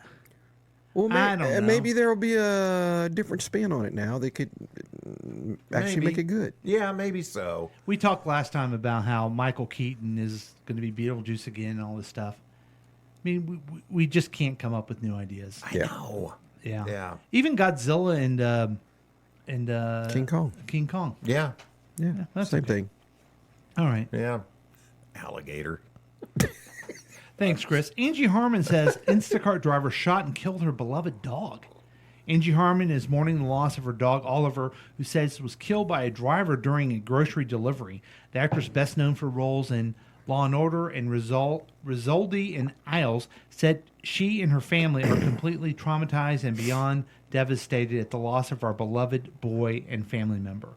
Speaker 4: well,
Speaker 2: I don't know.
Speaker 4: Maybe there will be a different spin on it now. They could actually make it good.
Speaker 3: Yeah, maybe so.
Speaker 2: We talked last time about how Michael Keaton is going to be Beetlejuice again and all this stuff. I mean, we just can't come up with new ideas.
Speaker 3: I know.
Speaker 2: Yeah.
Speaker 3: Yeah.
Speaker 2: Even Godzilla and
Speaker 4: King Kong.
Speaker 2: King Kong.
Speaker 3: Yeah.
Speaker 4: Yeah,
Speaker 2: that's
Speaker 4: same
Speaker 2: okay.
Speaker 4: thing.
Speaker 2: All right.
Speaker 3: Yeah. Alligator.
Speaker 2: Thanks, Chris. Angie Harmon says Instacart driver shot and killed her beloved dog. Angie Harmon is mourning the loss of her dog, Oliver, who says was killed by a driver during a grocery delivery. The actress, best known for roles in Law & Order and Risoldi and Isles, said she and her family are completely traumatized and beyond devastated at the loss of our beloved boy and family member.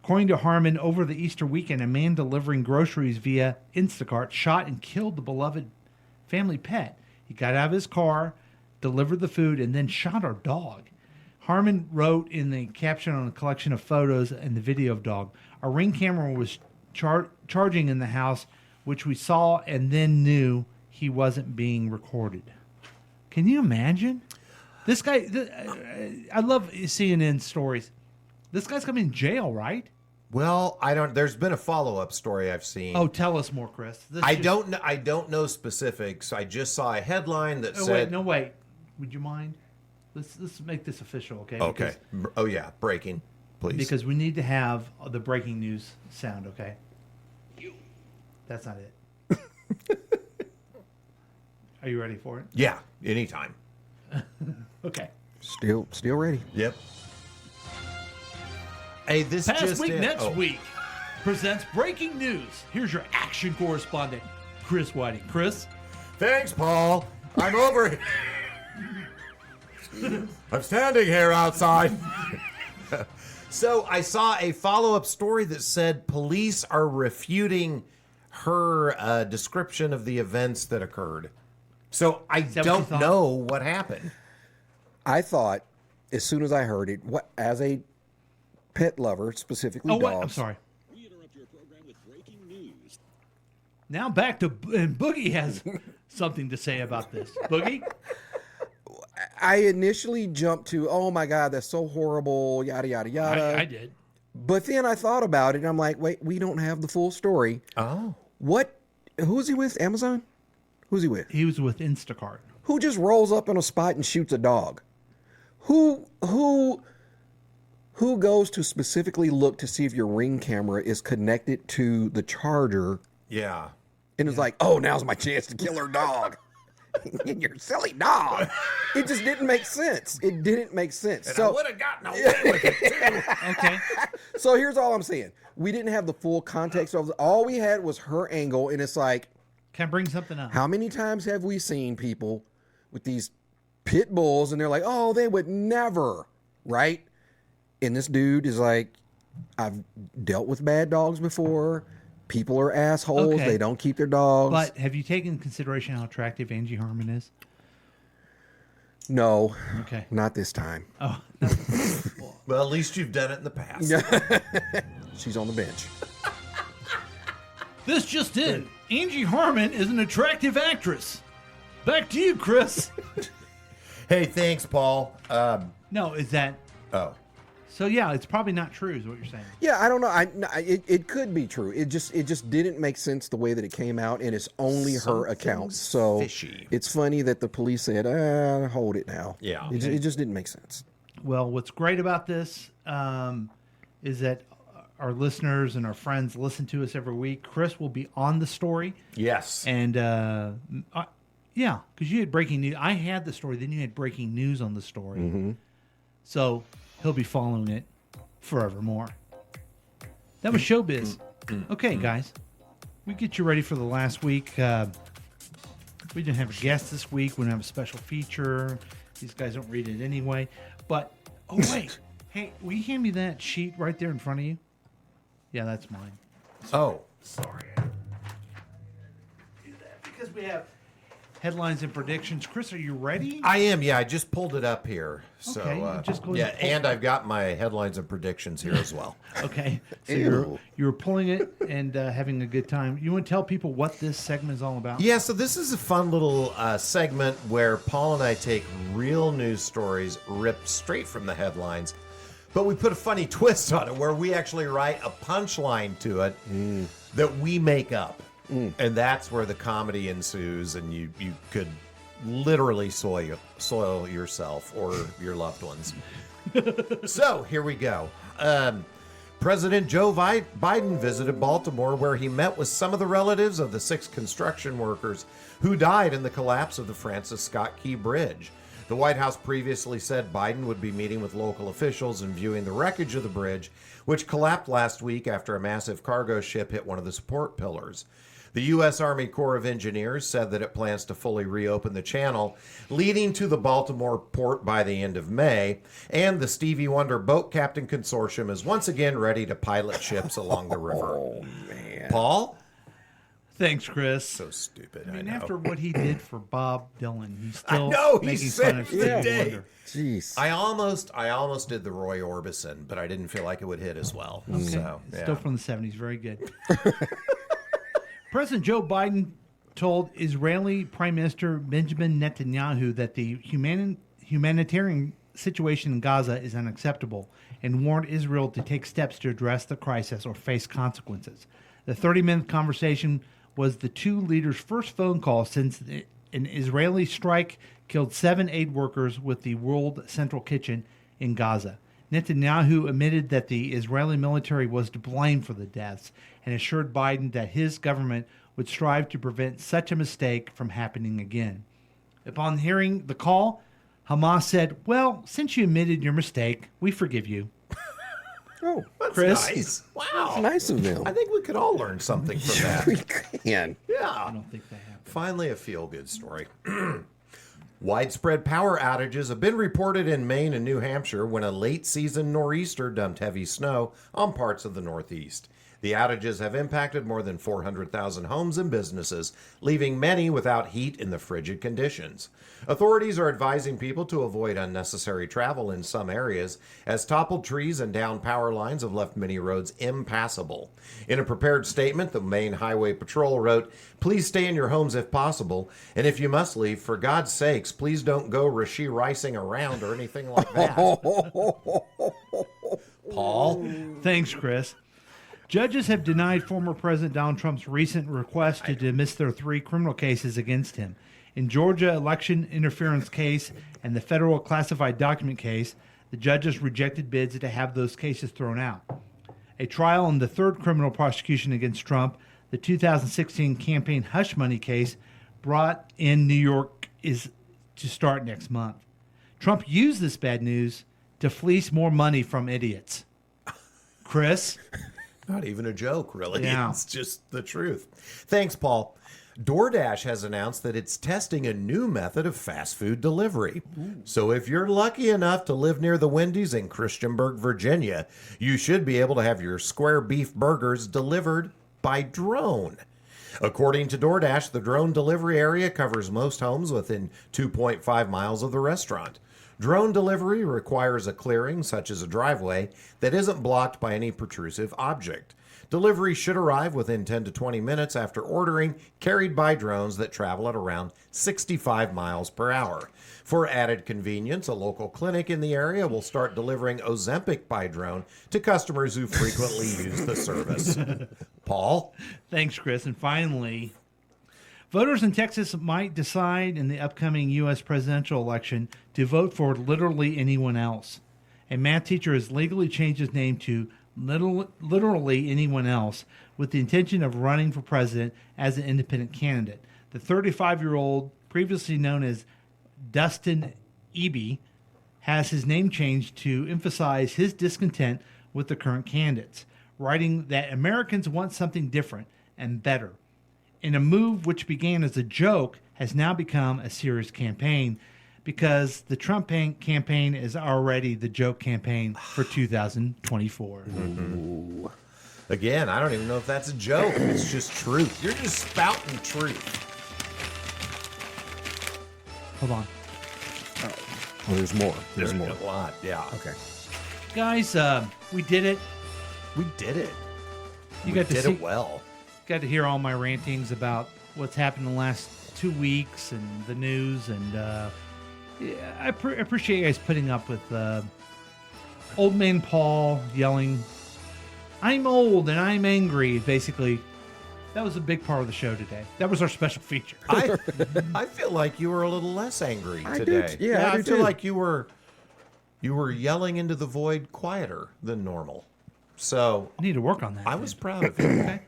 Speaker 2: According to Harmon, over the Easter weekend, a man delivering groceries via Instacart shot and killed the beloved family pet. He got out of his car, delivered the food, and then shot our dog. Harmon wrote in the caption on a collection of photos and the video of dog, "Our Ring camera was charging in the house, which we saw and then knew he wasn't being recorded." Can you imagine? This guy, I love CNN stories. This guy's coming in jail, right?
Speaker 3: Well, I don't. There's been a follow-up story I've seen.
Speaker 2: Oh, tell us more, Chris.
Speaker 3: I don't know specifics. I just saw a headline that said.
Speaker 2: Wait. Would you mind? Let's make this official, okay?
Speaker 3: Okay. Oh yeah, breaking, please.
Speaker 2: Because we need to have the breaking news sound, okay? That's not it. Are you ready for it?
Speaker 3: Yeah, anytime.
Speaker 2: Okay.
Speaker 4: Still ready.
Speaker 3: Yep. Hey, this
Speaker 2: Past
Speaker 3: just
Speaker 2: Week
Speaker 3: in.
Speaker 2: Next
Speaker 3: Oh.
Speaker 2: Week presents breaking news. Here's your action correspondent, Chris Whiting. Chris?
Speaker 3: Thanks, Paul. I'm over here. I'm standing here outside. So I saw a follow-up story that said police are refuting her description of the events that occurred. So I don't know what happened.
Speaker 4: I thought, as soon as I heard it, as a pet lover, specifically dogs.
Speaker 2: I'm sorry. Now back to and Boogie has something to say about this. Boogie?
Speaker 4: I initially jumped to, oh my God, that's so horrible, yada, yada, yada.
Speaker 2: I did.
Speaker 4: But then I thought about it, and I'm like, wait, we don't have the full story.
Speaker 3: Oh.
Speaker 4: Who's he with? Amazon? Who's he with?
Speaker 2: He was with Instacart.
Speaker 4: Who just rolls up on a spot and shoots a dog? Who Who goes to specifically look to see if your Ring camera is connected to the charger?
Speaker 3: Yeah.
Speaker 4: And it's like, oh, now's my chance to kill her dog. You're a silly dog. It just didn't make sense. It didn't make sense.
Speaker 3: And I would have gotten away with it too.
Speaker 2: Okay.
Speaker 4: So here's all I'm saying. We didn't have the full context of all we had was her angle, and it's like,
Speaker 2: can I bring something up?
Speaker 4: How many times have we seen people with these pit bulls and they're like, oh, they would never, right? And this dude is like, I've dealt with bad dogs before. People are assholes.
Speaker 2: Okay.
Speaker 4: They don't keep their dogs.
Speaker 2: But have you taken into consideration how attractive Angie Harmon is?
Speaker 4: No.
Speaker 2: Okay.
Speaker 4: Not this time.
Speaker 2: Oh.
Speaker 3: Well, at least you've done it in the past.
Speaker 4: She's on the bench.
Speaker 2: This just in. Angie Harmon is an attractive actress. Back to you, Chris.
Speaker 3: Hey, thanks, Paul.
Speaker 2: No, is that...
Speaker 3: Oh.
Speaker 2: So, yeah, it's probably not true is what you're saying.
Speaker 4: Yeah, I don't know. It could be true. It just didn't make sense the way that it came out, and it's only her account. So
Speaker 3: fishy.
Speaker 4: It's funny that the police said, hold it now.
Speaker 3: Yeah.
Speaker 4: It just didn't make sense.
Speaker 2: Well, what's great about this is that our listeners and our friends listen to us every week. Chris will be on the story.
Speaker 3: Yes.
Speaker 2: And, yeah, because you had breaking news. I had the story, then you had breaking news on the story.
Speaker 4: Mm-hmm.
Speaker 2: So he'll be following it forevermore. That was Showbiz. Okay, guys. We get you ready for the last week. We didn't have a guest this week. We didn't have a special feature. These guys don't read it anyway. But, oh, wait. Hey, will you hand me that sheet right there in front of you? Yeah, that's mine.
Speaker 3: Oh.
Speaker 2: Sorry. Do that because we have headlines and predictions. Chris, are you ready?
Speaker 3: I am. Yeah, I just pulled it up here. So,
Speaker 2: Okay, just go ahead
Speaker 3: yeah,
Speaker 2: and pull-
Speaker 3: and I've got my headlines and predictions here as well.
Speaker 2: Okay. So
Speaker 3: Ew.
Speaker 2: you're pulling it and having a good time. You want to tell people what this segment is all about?
Speaker 3: Yeah, so this is a fun little segment where Paul and I take real news stories ripped straight from the headlines, but we put a funny twist on it where we actually write a punchline to it that we make up. And that's where the comedy ensues, and you could literally soil yourself or your loved ones. So here we go. President Joe Biden visited Baltimore, where he met with some of the relatives of the 6 construction workers who died in the collapse of the Francis Scott Key Bridge. The White House previously said Biden would be meeting with local officials and viewing the wreckage of the bridge, which collapsed last week after a massive cargo ship hit one of the support pillars. The U.S. Army Corps of Engineers said that it plans to fully reopen the channel leading to the Baltimore port by the end of May, and the Stevie Wonder Boat Captain Consortium is once again ready to pilot ships along the river.
Speaker 4: Oh, man.
Speaker 3: Paul?
Speaker 2: Thanks, Chris.
Speaker 3: So stupid,
Speaker 2: I mean,
Speaker 3: know.
Speaker 2: after what he did for Bob Dylan, he's still
Speaker 3: I know,
Speaker 2: making
Speaker 3: he
Speaker 2: fun of
Speaker 3: saved
Speaker 2: Stevie
Speaker 3: the day.
Speaker 2: Wonder.
Speaker 4: Jeez.
Speaker 3: I almost did the Roy Orbison, but I didn't feel like it would hit as well.
Speaker 2: Okay.
Speaker 3: So,
Speaker 2: Still from the 70s. Very good. President Joe Biden told Israeli Prime Minister Benjamin Netanyahu that the humanitarian situation in Gaza is unacceptable and warned Israel to take steps to address the crisis or face consequences. The 30-minute conversation was the two leaders' first phone call since an Israeli strike killed 7 aid workers with the World Central Kitchen in Gaza. Netanyahu admitted that the Israeli military was to blame for the deaths and assured Biden that his government would strive to prevent such a mistake from happening again. Upon hearing the call, Hamas said, "Well, since you admitted your mistake, we forgive you."
Speaker 4: Oh,
Speaker 3: that's
Speaker 2: Chris?
Speaker 3: nice. Wow.
Speaker 4: That's nice of them.
Speaker 3: I think we could all learn something from that.
Speaker 4: We can.
Speaker 3: Yeah.
Speaker 2: I don't think they have.
Speaker 3: Finally, a feel-good story. Widespread power outages have been reported in Maine and New Hampshire when a late-season nor'easter dumped heavy snow on parts of the Northeast. The outages have impacted more than 400,000 homes and businesses, leaving many without heat in the frigid conditions. Authorities are advising people to avoid unnecessary travel in some areas, as toppled trees and downed power lines have left many roads impassable. In a prepared statement, the Maine Highway Patrol wrote, "Please stay in your homes if possible, and if you must leave, for God's sakes, please don't go Rishi Ricing around or anything like that." Paul?
Speaker 2: Thanks, Chris. Judges have denied former President Donald Trump's recent request to dismiss their 3 criminal cases against him. In Georgia election interference case and the federal classified document case, The judges rejected bids to have those cases thrown out. A trial in the third criminal prosecution against Trump, the 2016 campaign hush money case brought in New York, is to start next month. Trump used this bad news to fleece more money from idiots. Chris?
Speaker 3: Not even a joke, really.
Speaker 2: Yeah.
Speaker 3: It's just the truth. Thanks, Paul. DoorDash has announced that it's testing a new method of fast food delivery. So if you're lucky enough to live near the Wendy's in Christiansburg, Virginia, you should be able to have your square beef burgers delivered by drone. According to DoorDash, the drone delivery area covers most homes within 2.5 miles of the restaurant. Drone delivery requires a clearing, such as a driveway, that isn't blocked by any protrusive object. Delivery should arrive within 10 to 20 minutes after ordering, carried by drones that travel at around 65 miles per hour. For added convenience, a local clinic in the area will start delivering Ozempic by drone to customers who frequently use the service. Paul?
Speaker 2: Thanks, Chris. And finally, voters in Texas might decide in the upcoming U.S. presidential election to vote for literally anyone else. A math teacher has legally changed his name to literally anyone else with the intention of running for president as an independent candidate. The 35-year-old, previously known as Dustin Eby, has his name changed to emphasize his discontent with the current candidates, writing that Americans want something different and better. In a move which began as a joke, has now become a serious campaign, because the Trump campaign is already the joke campaign for 2024.
Speaker 3: Mm-hmm. Again, I don't even know if that's a joke. It's just truth. You're just spouting truth.
Speaker 2: Hold on.
Speaker 4: Oh, there's more. There's more.
Speaker 3: A lot, yeah.
Speaker 4: Okay.
Speaker 2: Guys, we did it.
Speaker 3: We did it.
Speaker 2: You
Speaker 3: We
Speaker 2: got to
Speaker 3: did
Speaker 2: see,
Speaker 3: it well.
Speaker 2: Got to hear all my rantings about what's happened in the last 2 weeks and the news, and yeah, I appreciate you guys putting up with old man Paul yelling, "I'm old and I'm angry." Basically, that was a big part of the show today. That was our special feature.
Speaker 3: I feel like you were a little less angry
Speaker 4: I
Speaker 3: today.
Speaker 4: do, yeah, I do
Speaker 3: feel
Speaker 4: too.
Speaker 3: like you were yelling into the void quieter than normal. So
Speaker 2: I need to work on that.
Speaker 3: I was proud of you.
Speaker 2: Okay.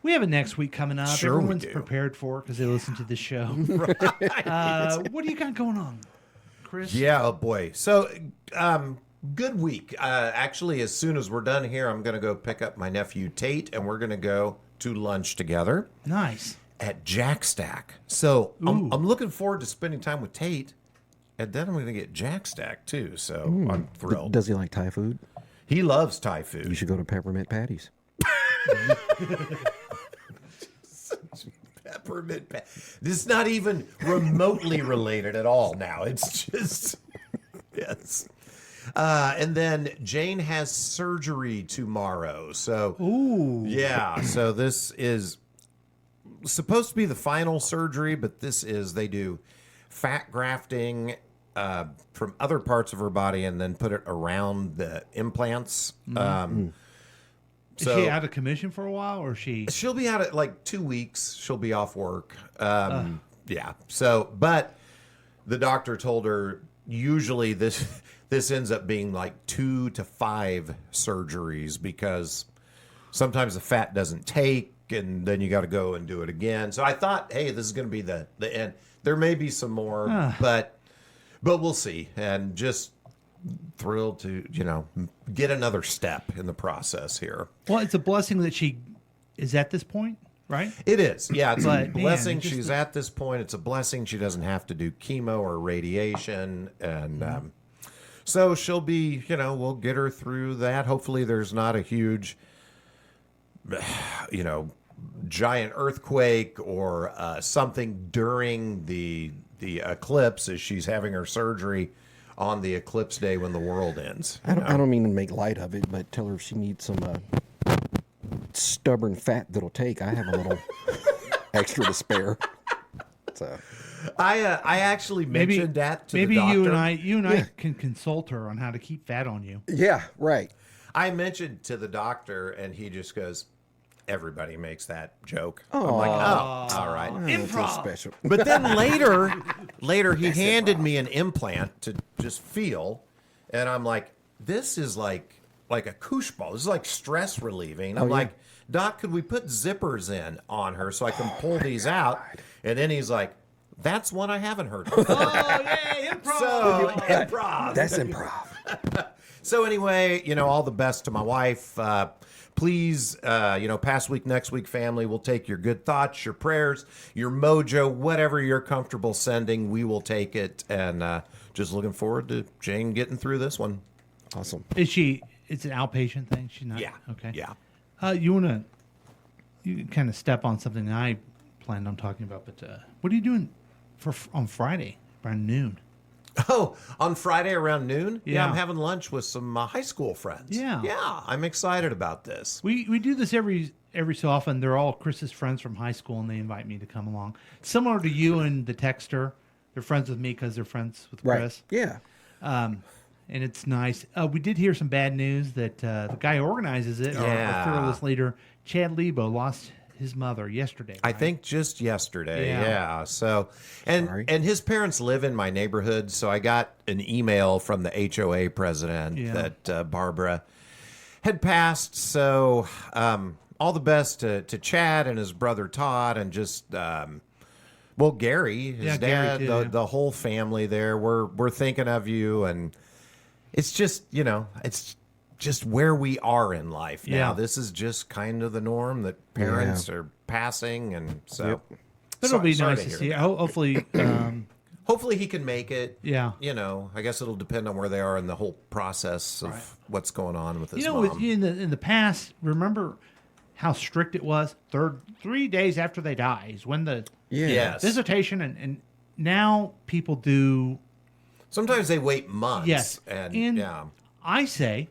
Speaker 2: We have a next week coming up.
Speaker 3: Sure we
Speaker 2: Everyone's
Speaker 3: do.
Speaker 2: prepared for it because they listen to this show. What do you got going on, Chris?
Speaker 3: Yeah, oh boy. So, good week. Actually, as soon as we're done here, I'm going to go pick up my nephew Tate, and we're going to go to lunch together.
Speaker 2: Nice.
Speaker 3: At Jack Stack. So, I'm looking forward to spending time with Tate, and then I'm going to get Jack Stack too. So, I'm thrilled.
Speaker 4: Does he like Thai food?
Speaker 3: He loves Thai food.
Speaker 4: You should go to Peppermint Patties.
Speaker 3: Peppermint This is not even remotely related at all now. It's just, yes. And then Jane has surgery tomorrow. So, yeah. So this is supposed to be the final surgery, but they do fat grafting from other parts of her body and then put it around the implants.
Speaker 2: Is she out of commission for a while, or
Speaker 3: She'll be out at like 2 weeks. She'll be off work. Yeah. So, but the doctor told her usually this ends up being like 2 to 5 surgeries because sometimes the fat doesn't take, and then you got to go and do it again. So I thought, hey, this is going to be the end. There may be some more, but we'll see. And just thrilled to get another step in the process here.
Speaker 2: Well, it's a blessing that she is at this point, right?
Speaker 3: It is. Yeah, it's a blessing.
Speaker 2: Man,
Speaker 3: She's at this point. It's a blessing. She doesn't have to do chemo or radiation. And so she'll be, we'll get her through that. Hopefully there's not a huge, giant earthquake or something during the eclipse as she's having her surgery on the eclipse day when the world ends.
Speaker 4: I don't mean to make light of it, but tell her if she needs some stubborn fat that'll take. I have a little extra to spare. So
Speaker 3: I actually mentioned that to the doctor.
Speaker 2: Maybe you and I can consult her on how to keep fat on you.
Speaker 4: Yeah, right.
Speaker 3: I mentioned to the doctor, and he just goes, "Everybody makes that joke."
Speaker 4: Oh,
Speaker 3: I'm like, oh, all right.
Speaker 4: Improv. Special.
Speaker 3: But then later he handed me an implant to just feel, And I'm like, this is like a koosh ball. This is like stress relieving. I'm
Speaker 4: yeah.
Speaker 3: like, Doc, could we put zippers in on her so I can pull these out? And then he's like, that's one I haven't heard of.
Speaker 2: Oh, yay, improv.
Speaker 3: So, improv.
Speaker 4: That's improv.
Speaker 3: So anyway, all the best to my wife. Please, past week, next week, family, we'll take your good thoughts, your prayers, your mojo, whatever you're comfortable sending, we will take it. And just looking forward to Jane getting through this one.
Speaker 4: Awesome.
Speaker 2: Is she? It's an outpatient thing. She's not.
Speaker 3: Yeah.
Speaker 2: Okay.
Speaker 3: Yeah.
Speaker 2: You kind of step on something that I planned on talking about, but what are you doing on Friday around noon?
Speaker 3: Oh, on Friday around noon?
Speaker 2: Yeah.
Speaker 3: I'm having lunch with some high school friends.
Speaker 2: Yeah.
Speaker 3: Yeah, I'm excited about this.
Speaker 2: We do this every so often. They're all Chris's friends from high school, and they invite me to come along. Similar to you and the texter. They're friends with me because they're friends with Chris.
Speaker 4: Right. Yeah.
Speaker 2: And it's nice. We did hear some bad news that the guy who organizes it, our fearless leader, Chad Lebo, lost his mother yesterday.
Speaker 3: I
Speaker 2: right?
Speaker 3: think just yesterday.
Speaker 2: Yeah.
Speaker 3: Yeah. So, and his parents live in my neighborhood, so I got an email from the HOA president that Barbara had passed. So, all the best to Chad and his brother Todd, and just Gary, his dad,
Speaker 2: Gary too,
Speaker 3: the whole family there. We're thinking of you, and it's just it's just where we are in life now.
Speaker 2: Yeah.
Speaker 3: This is just kind of the norm that parents are passing, and so.
Speaker 2: But it'll be
Speaker 3: sorry
Speaker 2: nice to
Speaker 3: hear
Speaker 2: see.
Speaker 3: that.
Speaker 2: Hopefully,
Speaker 3: Hopefully he can make it.
Speaker 2: Yeah.
Speaker 3: I guess it'll depend on where they are in the whole process of what's going on with his mom.
Speaker 2: in the past, remember how strict it was? 3 days after they die is when the
Speaker 3: Yes.
Speaker 2: visitation, and now people do.
Speaker 3: Sometimes they wait months.
Speaker 2: Yes,
Speaker 3: And
Speaker 2: I say,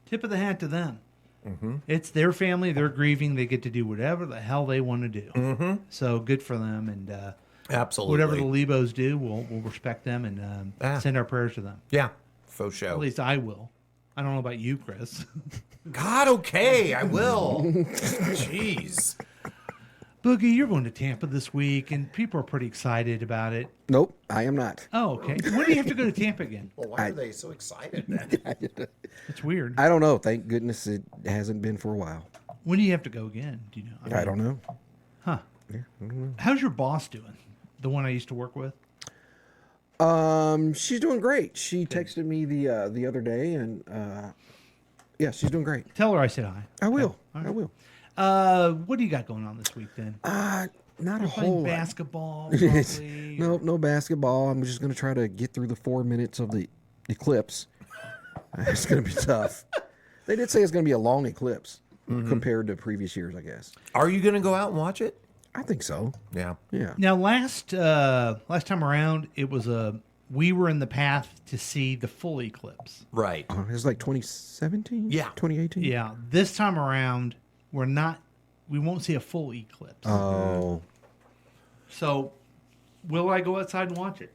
Speaker 2: tip of the hat to them.
Speaker 3: Mm-hmm.
Speaker 2: It's their family; they're grieving. They get to do whatever the hell they want to do.
Speaker 3: Mm-hmm.
Speaker 2: So good for them, and
Speaker 3: absolutely
Speaker 2: whatever the Lebos do, we'll respect them and send our prayers to them.
Speaker 3: Yeah, faux show.
Speaker 2: At least I will. I don't know about you, Chris.
Speaker 3: God, okay, I will. Jeez.
Speaker 2: Boogie, you're going to Tampa this week, and people are pretty excited about it.
Speaker 4: Nope, I am not.
Speaker 2: Oh, okay. When do you have to go to Tampa again?
Speaker 3: Well, why are they so excited then?
Speaker 2: It's weird.
Speaker 4: I don't know. Thank goodness it hasn't been for a while.
Speaker 2: When do you have to go again? Do you know?
Speaker 4: I don't know.
Speaker 2: Huh.
Speaker 4: Yeah, I don't know.
Speaker 2: How's your boss doing? The one I used to work with?
Speaker 4: She's doing great. She texted me the other day, and yeah, she's doing great.
Speaker 2: Tell her I said hi.
Speaker 4: I will.
Speaker 2: All right.
Speaker 4: I will.
Speaker 2: What do you got going on this week then?
Speaker 4: Not
Speaker 2: You're
Speaker 4: a
Speaker 2: playing
Speaker 4: whole lot.
Speaker 2: basketball, probably.
Speaker 4: No basketball. I'm just going to try to get through the 4 minutes of the eclipse. It's going to be tough. They did say it's going to be a long eclipse compared to previous years, I guess.
Speaker 3: Are you going to go out and watch it?
Speaker 4: I think so.
Speaker 3: Yeah.
Speaker 4: Yeah.
Speaker 2: Now, last time around, we were in the path to see the full eclipse.
Speaker 3: Right.
Speaker 4: It was like 2017?
Speaker 3: Yeah.
Speaker 4: 2018?
Speaker 2: Yeah. This time around, we won't see a full eclipse.
Speaker 4: Oh.
Speaker 2: So, will I go outside and watch it?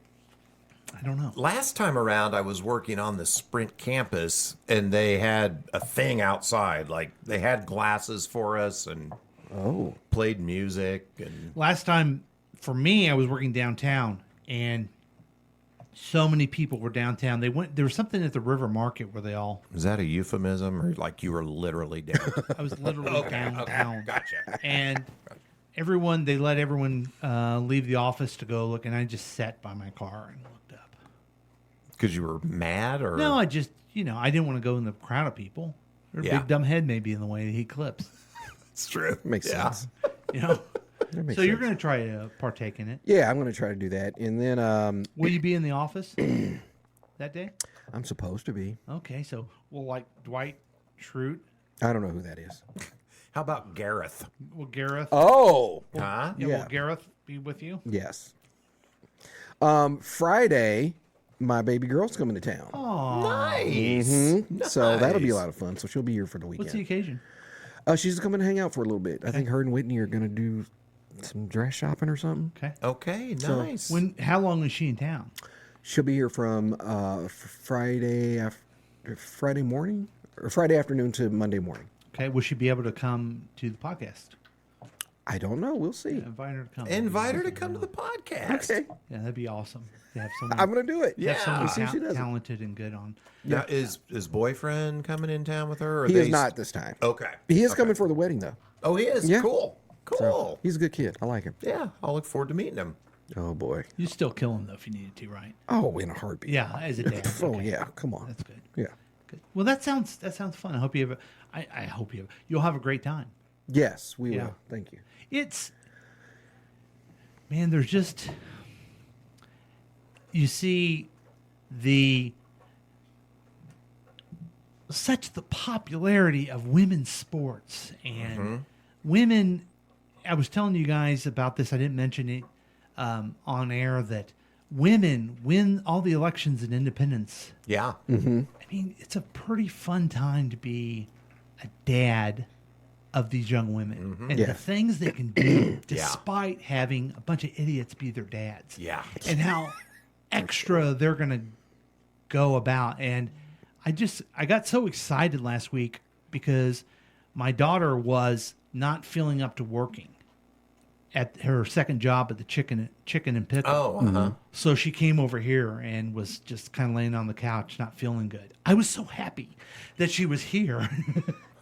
Speaker 2: I don't know.
Speaker 3: Last time around, I was working on the Sprint campus, and they had a thing outside. Like, they had glasses for us and played music. And
Speaker 2: Last time, for me, I was working downtown, and so many people were downtown. There was something at the River Market where they all...
Speaker 3: is that a euphemism, or like you were literally down?
Speaker 2: I was literally downtown.
Speaker 3: Gotcha.
Speaker 2: And they let everyone leave the office to go look, and I just sat by my car and looked up.
Speaker 3: Because you were mad, or
Speaker 2: No, I just, I didn't want to go in the crowd of people. Their
Speaker 3: Yeah.
Speaker 2: big dumb head may be in the way of the eclipse.
Speaker 3: it's true.
Speaker 4: Makes sense. That makes
Speaker 2: So you're
Speaker 4: sense.
Speaker 2: going to try to partake in it.
Speaker 4: Yeah, I'm going to try to do that. And then
Speaker 2: Will you be in the office that day?
Speaker 4: I'm supposed to be.
Speaker 2: Okay, so will like Dwight Schrute?
Speaker 4: I don't know who that is.
Speaker 3: How about Gareth?
Speaker 2: Will Gareth?
Speaker 4: Oh.
Speaker 3: Huh?
Speaker 2: Yeah, will Gareth be with you?
Speaker 4: Yes. Friday, my baby girl's coming to town.
Speaker 2: Oh,
Speaker 3: Nice.
Speaker 4: Mhm. So that'll be a
Speaker 3: Nice.
Speaker 4: lot of fun. So she'll be here for the weekend.
Speaker 2: What's the occasion?
Speaker 4: She's coming to hang out for a little bit. I think her and Whitney are going to do some dress shopping or something.
Speaker 2: Okay.
Speaker 3: Okay,
Speaker 4: So,
Speaker 3: nice.
Speaker 2: How long is she in town?
Speaker 4: She'll be here from Friday morning or Friday afternoon to Monday morning.
Speaker 2: Okay. Will she be able to come to the podcast?
Speaker 4: I don't know. We'll see.
Speaker 2: Invite her to come.
Speaker 3: Invite her to come to the podcast.
Speaker 4: Okay.
Speaker 2: Yeah, that'd be awesome. To have someone,
Speaker 4: I'm going to do it.
Speaker 2: to have someone
Speaker 4: We'll see if she does it.
Speaker 2: talented and good on.
Speaker 3: Now, is boyfriend coming in town with her? Or
Speaker 4: He
Speaker 3: they
Speaker 4: is not this time.
Speaker 3: Okay.
Speaker 4: He is coming for the wedding, though.
Speaker 3: Oh, he is?
Speaker 4: Yeah.
Speaker 3: Cool. Cool.
Speaker 4: So, he's a good kid. I like him.
Speaker 3: Yeah, I'll look forward to meeting him.
Speaker 4: Oh, boy.
Speaker 2: You still kill him, though, if you needed to, right?
Speaker 4: Oh, in a heartbeat.
Speaker 2: Yeah, as a dad.
Speaker 4: Oh,
Speaker 2: Okay.
Speaker 4: yeah. Come on.
Speaker 2: That's good.
Speaker 4: Yeah.
Speaker 2: Good. Well, that sounds fun. I hope you have. I hope you'll have a great time.
Speaker 4: Yes, we
Speaker 2: Yeah.
Speaker 4: will. Thank you.
Speaker 2: It's, man, there's just, you see such the popularity of women's sports and women. I was telling you guys about this. I didn't mention it on air that women win all the elections in independence.
Speaker 3: Yeah.
Speaker 4: Mm-hmm.
Speaker 2: I mean, it's a pretty fun time to be a dad of these young women and
Speaker 4: Yeah.
Speaker 2: the things they can do despite having a bunch of idiots be their dads.
Speaker 3: Yeah.
Speaker 2: And how extra they're going to go about. And I got so excited last week because my daughter was not feeling up to working at her second job at the chicken and pickle.
Speaker 3: Oh, uh-huh.
Speaker 2: So she came over here and was just kind of laying on the couch, not feeling good. I was so happy that she was here.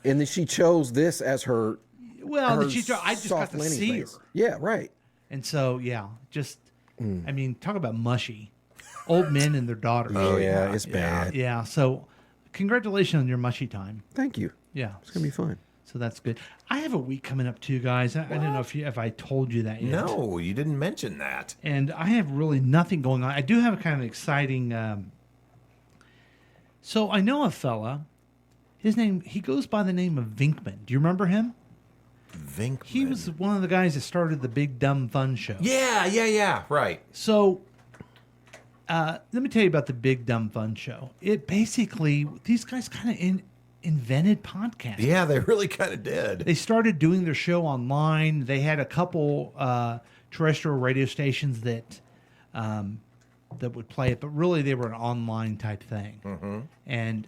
Speaker 4: And then she chose this as her.
Speaker 2: Well,
Speaker 4: her
Speaker 2: I just got
Speaker 4: soft
Speaker 2: to
Speaker 4: landing
Speaker 2: see
Speaker 4: place.
Speaker 2: her.
Speaker 4: Yeah, right.
Speaker 2: And so, yeah, just, I mean, talk about mushy. Old men and their daughters.
Speaker 4: Oh, yeah, it's bad.
Speaker 2: Yeah, so congratulations on your mushy time.
Speaker 4: Thank you.
Speaker 2: Yeah.
Speaker 4: It's going to be fun.
Speaker 2: So that's good. I have a week coming up too, guys. I don't know if I told you that yet.
Speaker 3: No, you didn't mention that.
Speaker 2: And I have really nothing going on. I do have a kind of exciting. So I know a fella. He goes by the name of Vinkman. Do you remember him?
Speaker 3: Vinkman.
Speaker 2: He was one of the guys that started the Big Dumb Fun Show.
Speaker 3: Yeah. Right.
Speaker 2: So let me tell you about the Big Dumb Fun Show. It basically, these guys kind of invented podcasting.
Speaker 3: Yeah, they really kind of did.
Speaker 2: They started doing their show online. They had a couple terrestrial radio stations that would play it, but really they were an online type thing.
Speaker 3: Mm-hmm.
Speaker 2: And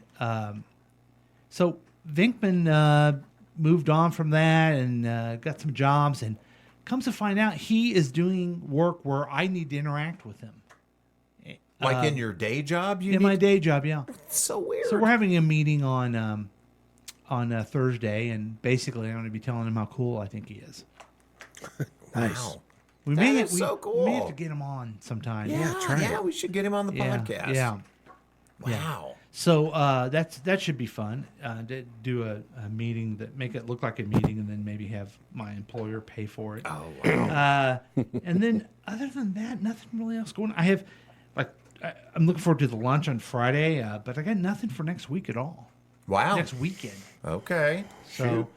Speaker 2: so Vinkman moved on from that and got some jobs, and comes to find out he is doing work where I need to interact with him.
Speaker 3: Like in your day job?
Speaker 2: My day job, yeah.
Speaker 3: It's so weird.
Speaker 2: So we're having a meeting on Thursday, and basically I'm going to be telling him how cool I think he is.
Speaker 4: Nice.
Speaker 3: Wow.
Speaker 2: We
Speaker 3: That
Speaker 2: may
Speaker 3: is so cool.
Speaker 2: We may have to get him on sometime.
Speaker 3: Yeah, we should get him on the podcast.
Speaker 2: Yeah.
Speaker 3: Wow.
Speaker 2: So that should be fun. To do a meeting make it look like a meeting, and then maybe have my employer pay for it.
Speaker 3: Oh, wow.
Speaker 2: And then other than that, nothing really else going on. I'm looking forward to the lunch on Friday, but I got nothing for next week at all.
Speaker 3: Wow.
Speaker 2: Next weekend.
Speaker 3: Okay.
Speaker 2: So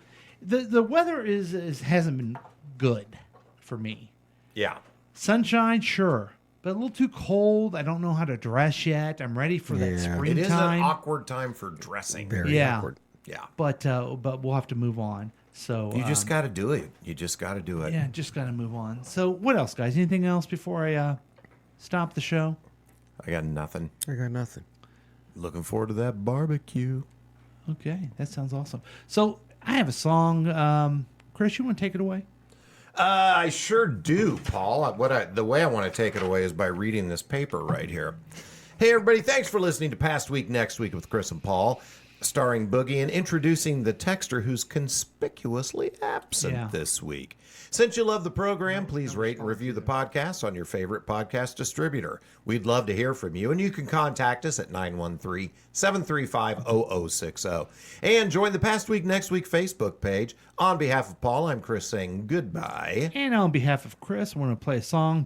Speaker 2: the weather hasn't been good for me.
Speaker 3: Yeah.
Speaker 2: Sunshine, sure, but a little too cold. I don't know how to dress yet. I'm ready for that springtime.
Speaker 3: It is an awkward time for dressing.
Speaker 4: Very awkward.
Speaker 3: Yeah.
Speaker 2: But we'll have to move on. So
Speaker 3: You just got to do it. You just got to do it.
Speaker 2: Yeah, just got to move on. So what else, guys? Anything else before I stop the show?
Speaker 3: I got nothing.
Speaker 4: I got nothing.
Speaker 3: Looking forward to that barbecue.
Speaker 2: Okay, that sounds awesome. So I have a song. Chris, you want to take it away?
Speaker 3: I sure do, Paul. The way I want to take it away is by reading this paper right here. Hey, everybody, thanks for listening to Past Week, Next Week with Chris and Paul, starring Boogie and introducing the texter who's conspicuously absent this week. Since you love the program, please rate and review the podcast on your favorite podcast distributor. We'd love to hear from you, and you can contact us at 913-735-0060. And join the Past Week, Next Week Facebook page. On behalf of Paul, I'm Chris saying goodbye.
Speaker 2: And on behalf of Chris, I want to play a song